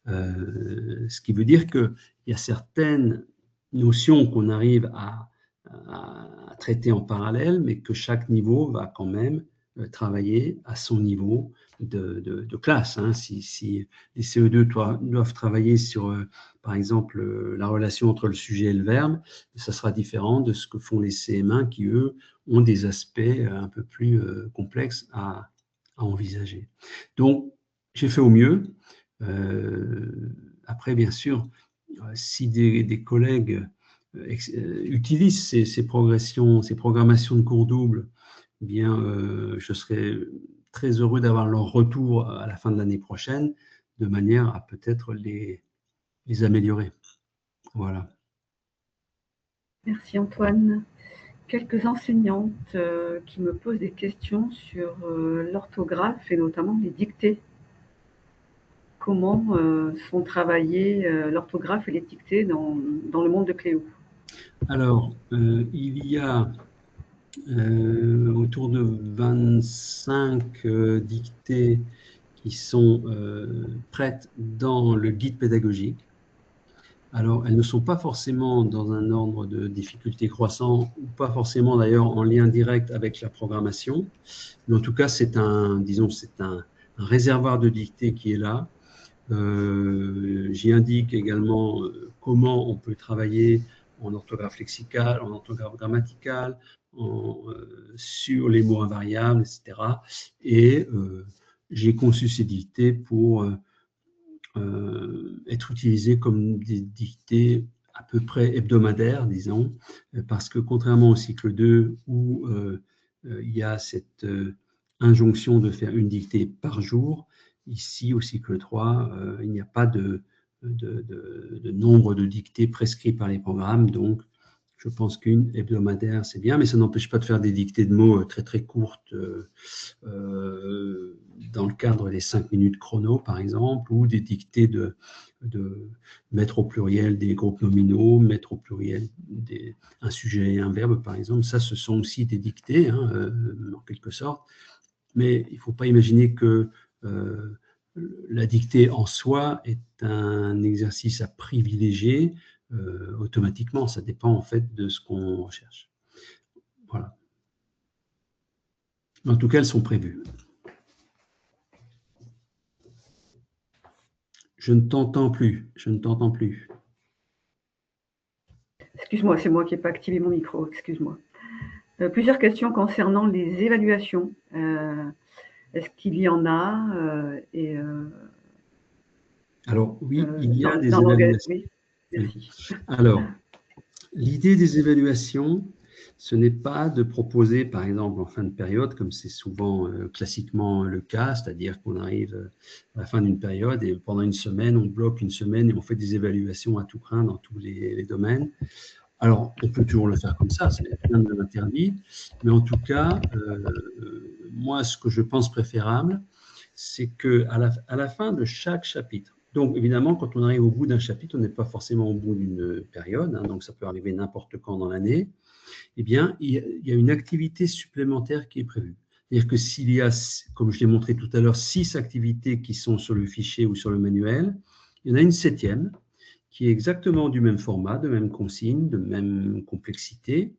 Ce qui veut dire qu'il y a certaines notions qu'on arrive à traiter en parallèle, mais que chaque niveau va quand même travailler à son niveau de classe. Hein. Si les CE2 doivent travailler sur, par exemple, la relation entre le sujet et le verbe, ça sera différent de ce que font les CM1 qui, eux, ont des aspects un peu plus complexes à envisager. Donc, j'ai fait au mieux. Après, bien sûr, si des collègues utilisent ces programmations de cours doubles, eh bien, je serais très heureux d'avoir leur retour à la fin de l'année prochaine, de manière à peut-être les améliorer. Voilà. Merci Antoine. Quelques enseignantes qui me posent des questions sur l'orthographe et notamment les dictées. Comment sont travaillées l'orthographe et les dictées dans le monde de Cléo? Alors, il y a autour de 25 dictées qui sont prêtes dans le guide pédagogique. Alors, elles ne sont pas forcément dans un ordre de difficulté croissant, ou pas forcément d'ailleurs en lien direct avec la programmation, mais en tout cas, c'est un réservoir de dictées qui est là. J'y indique également comment on peut travailler en orthographe lexicale, en orthographe grammaticale, sur les mots invariables, etc. Et j'ai conçu ces dictées pour être utilisées comme des dictées à peu près hebdomadaires, disons, parce que contrairement au cycle 2 où il y a cette injonction de faire une dictée par jour, ici au cycle 3, il n'y a pas de nombre de dictées prescrits par les programmes, donc je pense qu'une hebdomadaire, c'est bien, mais ça n'empêche pas de faire des dictées de mots très très courtes dans le cadre des 5 minutes chrono, par exemple, ou des dictées de mettre au pluriel des groupes nominaux, mettre au pluriel un sujet et un verbe, par exemple. Ça, ce sont aussi des dictées, hein, en quelque sorte. Mais il ne faut pas imaginer que la dictée en soi est un exercice à privilégier automatiquement. Ça dépend en fait de ce qu'on recherche. Voilà. En tout cas, elles sont prévues. Je ne t'entends plus. Je ne t'entends plus. Excuse-moi, c'est moi qui n'ai pas activé mon micro, excuse-moi. Plusieurs questions concernant les évaluations. Est-ce qu'il y en a Alors, oui, il y a des dans évaluations. oui, merci. Alors, l'idée des évaluations, ce n'est pas de proposer, par exemple, en fin de période, comme c'est souvent classiquement le cas, c'est-à-dire qu'on arrive à la fin d'une période et pendant une semaine, on bloque une semaine et on fait des évaluations à tout crin dans tous les domaines. Alors, on peut toujours le faire comme ça, rien ne l'interdit, mais en tout cas, moi, ce que je pense préférable, c'est qu'à la fin de chaque chapitre, donc évidemment, quand on arrive au bout d'un chapitre, on n'est pas forcément au bout d'une période, hein, donc ça peut arriver n'importe quand dans l'année, eh bien, il y a une activité supplémentaire qui est prévue. C'est-à-dire que s'il y a, comme je l'ai montré tout à l'heure, 6 activités qui sont sur le fichier ou sur le manuel, il y en a une 7e qui est exactement du même format, de même consigne, de même complexité,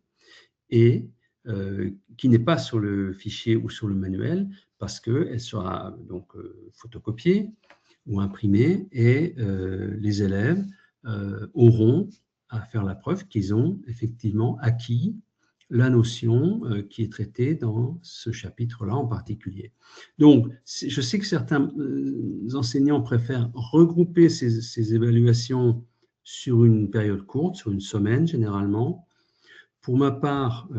et qui n'est pas sur le fichier ou sur le manuel, parce qu'elle sera donc photocopiée, ou imprimé, et les élèves auront à faire la preuve qu'ils ont effectivement acquis la notion qui est traitée dans ce chapitre-là en particulier. Donc, je sais que certains enseignants préfèrent regrouper ces évaluations sur une période courte, sur une semaine généralement. Pour ma part,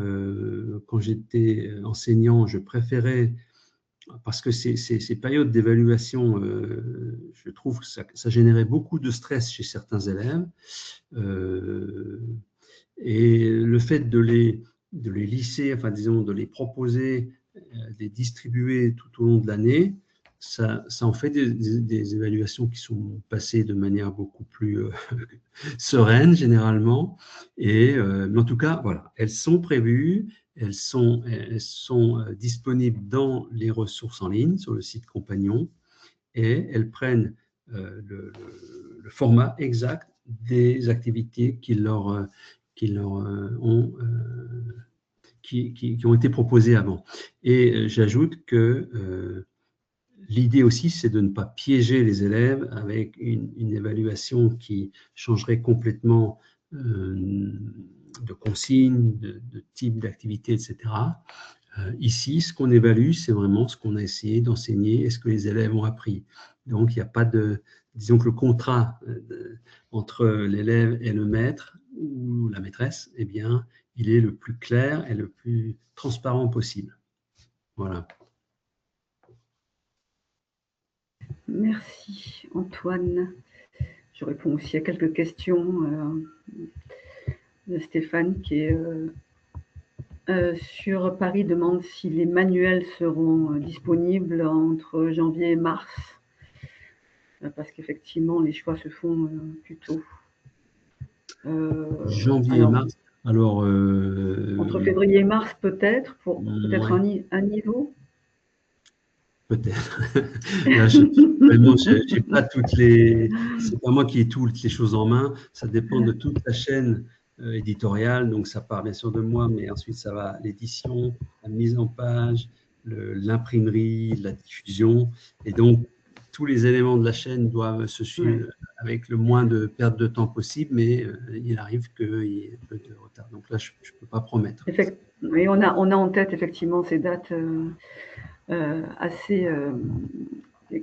quand j'étais enseignant, je préférais, parce que ces périodes d'évaluation, je trouve que ça générait beaucoup de stress chez certains élèves. Et le fait de les lisser, enfin disons de les proposer, de les distribuer tout au long de l'année, ça en fait des évaluations qui sont passées de manière beaucoup plus sereine généralement. Mais en tout cas, voilà, elles sont prévues, elles sont disponibles dans les ressources en ligne sur le site Compagnon, et elles prennent le format exact des activités qui ont été proposées avant. Et j'ajoute que l'idée aussi, c'est de ne pas piéger les élèves avec une évaluation qui changerait complètement de consignes, de type d'activité, etc. Ici, ce qu'on évalue, c'est vraiment ce qu'on a essayé d'enseigner et ce que les élèves ont appris. Donc, il n'y a pas de… Disons que le contrat entre l'élève et le maître ou la maîtresse, eh bien, il est le plus clair et le plus transparent possible. Voilà. Merci Antoine. Je réponds aussi à quelques questions de Stéphane qui est sur Paris, demande si les manuels seront disponibles entre janvier et mars, parce qu'effectivement les choix se font plutôt janvier et mars. Alors, entre février et mars peut-être, pour peut-être ouais. un niveau. Peut-être. Là, vraiment, j'ai pas toutes les. C'est pas moi qui ai toutes les choses en main. Ça dépend de toute la chaîne éditoriale. Donc, ça part bien sûr de moi, mais ensuite, ça va l'édition, la mise en page, l'imprimerie, la diffusion. Et donc, tous les éléments de la chaîne doivent se suivre avec le moins de perte de temps possible, mais il arrive qu'il y ait un peu de retard. Donc là, je ne peux pas promettre. Et on a en tête effectivement ces dates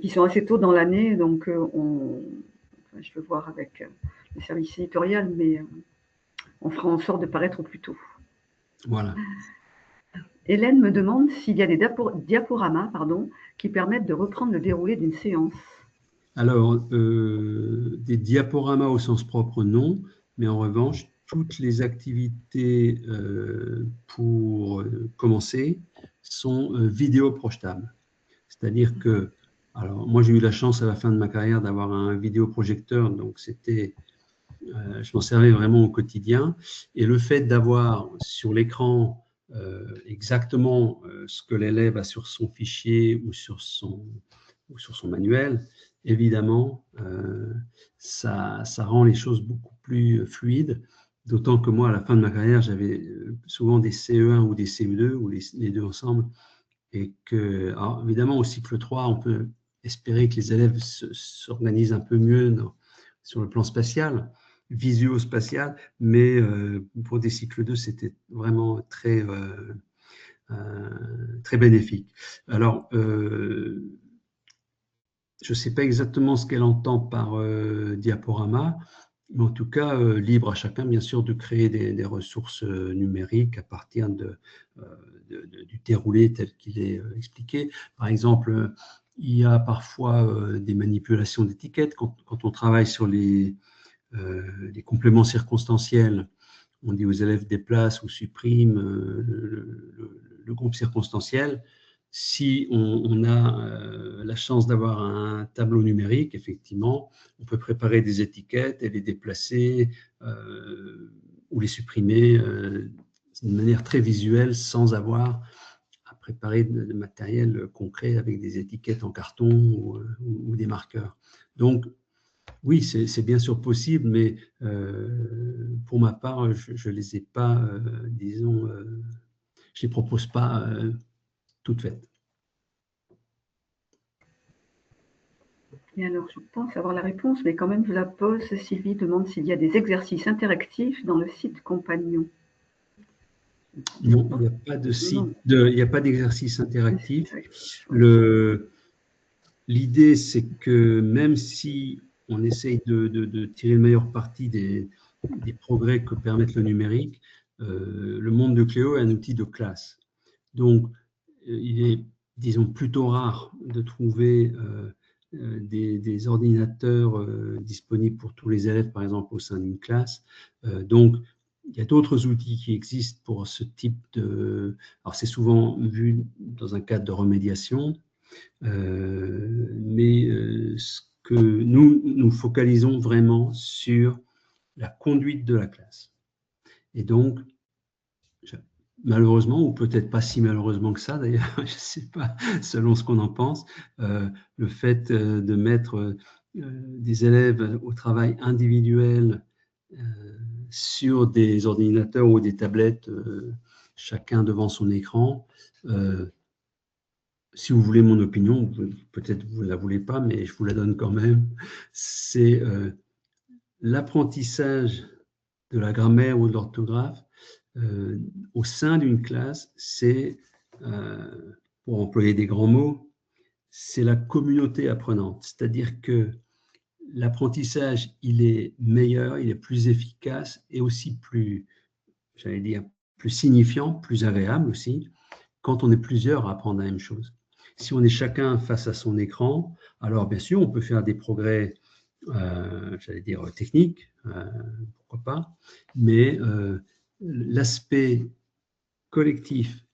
qui sont assez tôt dans l'année, donc je veux voir avec le service éditorial, mais on fera en sorte de paraître au plus tôt. Voilà. Hélène me demande s'il y a des diaporamas qui permettent de reprendre le déroulé d'une séance. Alors, des diaporamas au sens propre, non, mais en revanche, toutes les activités pour commencer sont vidéo projetables. C'est-à-dire que, alors moi j'ai eu la chance à la fin de ma carrière d'avoir un vidéoprojecteur, donc c'était, je m'en servais vraiment au quotidien. Et le fait d'avoir sur l'écran exactement ce que l'élève a sur son fichier ou sur son manuel, évidemment, ça rend les choses beaucoup plus fluides. D'autant que moi, à la fin de ma carrière, j'avais souvent des CE1 ou des CE2, ou les deux ensemble. Et que, alors, évidemment, au cycle 3, on peut espérer que les élèves s'organisent un peu mieux sur le plan spatial, visuo-spatial, mais pour des cycles 2, c'était vraiment très bénéfique. Alors, je ne sais pas exactement ce qu'elle entend par diaporama, mais en tout cas, libre à chacun, bien sûr, de créer des ressources numériques à partir du déroulé tel qu'il est expliqué. Par exemple, il y a parfois des manipulations d'étiquettes quand on travaille sur les compléments circonstanciels. On dit aux élèves déplace ou supprime le groupe circonstanciel. Si on a la chance d'avoir un tableau numérique, effectivement, on peut préparer des étiquettes et les déplacer ou les supprimer de manière très visuelle sans avoir à préparer de matériel concret avec des étiquettes en carton ou des marqueurs. Donc, oui, c'est bien sûr possible, mais pour ma part, je ne les ai pas, disons, je ne les propose pas toutes faites. Et alors, je pense avoir la réponse, mais quand même, je la pose. Sylvie demande s'il y a des exercices interactifs dans le site compagnon. Non, il n'y a pas de site, il n'y a pas d'exercice interactif. L'idée, c'est que même si on essaye de tirer le meilleur parti des progrès que permettent le numérique, le monde de Cléo est un outil de classe. Donc, il est, disons, plutôt rare de trouver des ordinateurs disponibles pour tous les élèves, par exemple, au sein d'une classe. Donc, il y a d'autres outils qui existent pour ce type de… Alors, c'est souvent vu dans un cadre de remédiation, mais ce que nous focalisons vraiment sur la conduite de la classe. Et donc, malheureusement, ou peut-être pas si malheureusement que ça d'ailleurs, je ne sais pas, selon ce qu'on en pense, le fait de mettre des élèves au travail individuel sur des ordinateurs ou des tablettes, chacun devant son écran. Si vous voulez mon opinion, peut-être vous ne la voulez pas, mais je vous la donne quand même, c'est l'apprentissage de la grammaire ou de l'orthographe au sein d'une classe, c'est, pour employer des grands mots, c'est la communauté apprenante. C'est-à-dire que l'apprentissage, il est meilleur, il est plus efficace et aussi plus, j'allais dire, plus signifiant, plus agréable aussi, quand on est plusieurs à apprendre la même chose. Si on est chacun face à son écran, alors bien sûr, on peut faire des progrès, j'allais dire, techniques, pourquoi pas, mais l'aspect collectif,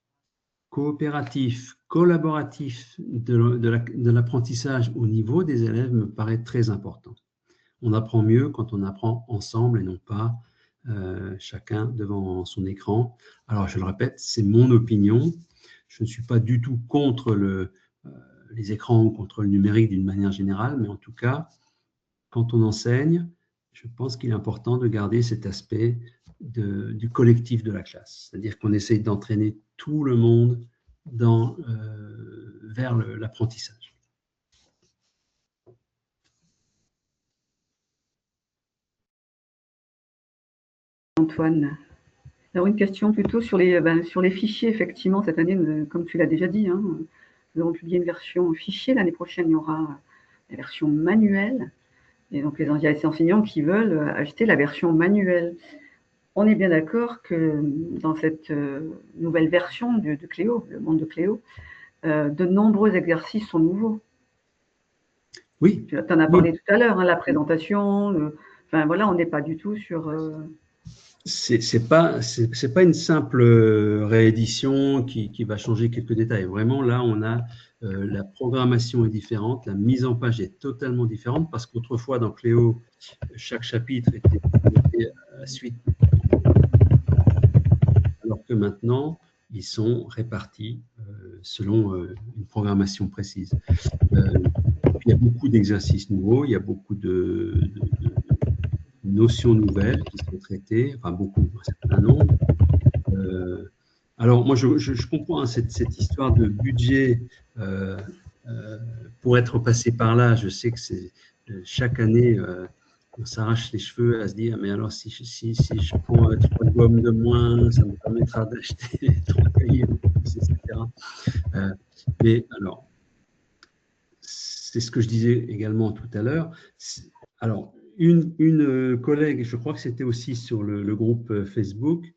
coopératif, collaboratif de l'apprentissage au niveau des élèves me paraît très important. On apprend mieux quand on apprend ensemble et non pas chacun devant son écran. Alors, je le répète, c'est mon opinion. Je ne suis pas du tout contre les écrans ou contre le numérique d'une manière générale, mais en tout cas, quand on enseigne, je pense qu'il est important de garder cet aspect du collectif de la classe. C'est-à-dire qu'on essaye d'entraîner tout le monde vers l'apprentissage. Antoine. Alors, une question plutôt sur les fichiers. Effectivement, cette année, comme tu l'as déjà dit, hein, nous avons publié une version fichier. L'année prochaine, il y aura la version manuelle. Et donc, il y a des enseignants qui veulent acheter la version manuelle. On est bien d'accord que dans cette nouvelle version de Cléo, le monde de Cléo, de nombreux exercices sont nouveaux. Oui. Tu en as parlé tout à l'heure, hein, la présentation. Enfin, voilà, on n'est pas du tout sur… C'est pas une simple réédition qui va changer quelques détails. Vraiment, là, on a la programmation est différente, la mise en page est totalement différente parce qu'autrefois, dans Cléo, chaque chapitre était présenté à la suite, alors que maintenant, ils sont répartis selon une programmation précise. Il y a beaucoup d'exercices nouveaux, il y a beaucoup de notions nouvelles qui sont traitées, enfin beaucoup, un certain nombre. Alors moi, je comprends hein, cette histoire de budget pour être passé par là. Je sais que c'est chaque année, on s'arrache les cheveux à se dire, mais alors si je prends 3 gommes de moins, ça me permettra d'acheter 3 cahiers de plus, etc. Mais alors, c'est ce que je disais également tout à l'heure. Alors, une collègue, je crois que c'était aussi sur le groupe Facebook,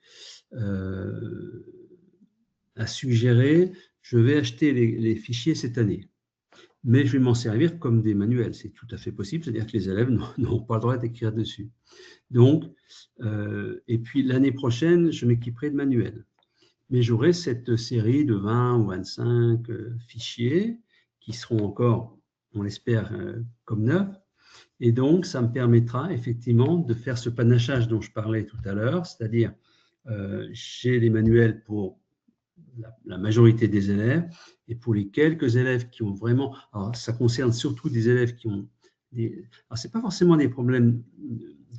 a suggéré, je vais acheter les fichiers cette année, mais je vais m'en servir comme des manuels. C'est tout à fait possible, c'est-à-dire que les élèves n'ont pas le droit d'écrire dessus. Donc, et puis l'année prochaine, je m'équiperai de manuels. Mais j'aurai cette série de 20 ou 25 fichiers qui seront encore, on l'espère, comme neufs. Et donc, ça me permettra effectivement de faire ce panachage dont je parlais tout à l'heure, c'est-à-dire j'ai les manuels pour la majorité des élèves et pour les quelques élèves qui ont vraiment… Alors, ça concerne surtout des élèves qui ont… Alors, ce n'est pas forcément des problèmes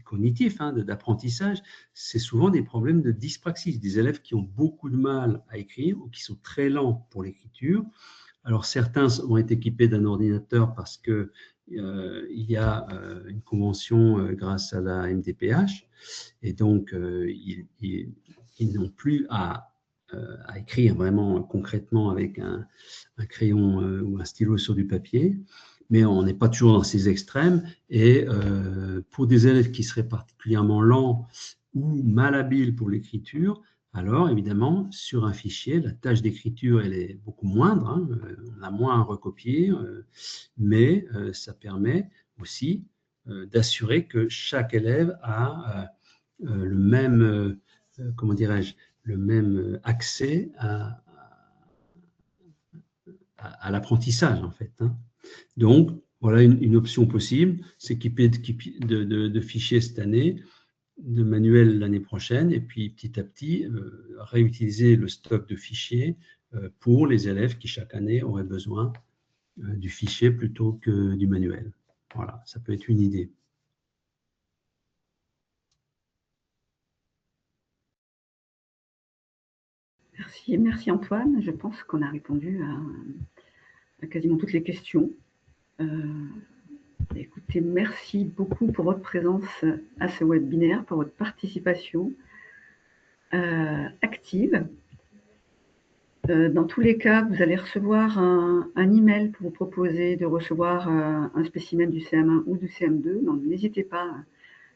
cognitifs, hein, d'apprentissage, c'est souvent des problèmes de dyspraxie, des élèves qui ont beaucoup de mal à écrire ou qui sont très lents pour l'écriture. Alors, certains vont être équipés d'un ordinateur parce que il y a une convention grâce à la MDPH, et donc ils n'ont plus à écrire vraiment concrètement avec un crayon ou un stylo sur du papier, mais on n'est pas toujours dans ces extrêmes. Et pour des élèves qui seraient particulièrement lents ou malhabiles pour l'écriture, alors évidemment, sur un fichier, la tâche d'écriture, elle est beaucoup moindre, hein, on a moins à recopier, mais ça permet aussi d'assurer que chaque élève a le même, comment dirais-je, le même accès à l'apprentissage, en fait. Hein. Donc, voilà une option possible, s'équiper de fichiers cette année, de manuels l'année prochaine, et puis petit à petit, réutiliser le stock de fichiers pour les élèves qui, chaque année, auraient besoin du fichier plutôt que du manuel. Voilà, ça peut être une idée. Merci Antoine. Je pense qu'on a répondu à quasiment toutes les questions. Écoutez, merci beaucoup pour votre présence à ce webinaire, pour votre participation active. Dans tous les cas, vous allez recevoir un email pour vous proposer de recevoir un spécimen du CM1 ou du CM2. Donc, n'hésitez pas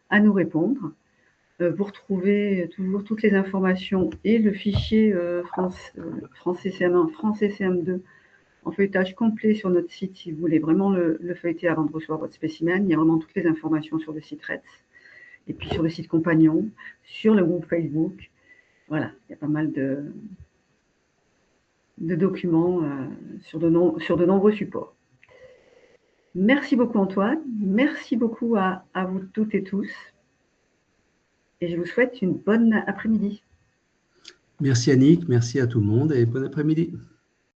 à nous répondre. Vous retrouvez toujours toutes les informations et le fichier français CM1, français CM2 en feuilletage complet sur notre site si vous voulez vraiment le feuilleter avant de recevoir votre spécimen. Il y a vraiment toutes les informations sur le site RETS et puis sur le site compagnon, sur le groupe Facebook. Voilà, il y a pas mal de documents sur de nombreux supports. Merci beaucoup Antoine, merci beaucoup à vous toutes et tous et je vous souhaite une bonne après-midi. Merci Annick, merci à tout le monde et bon après-midi.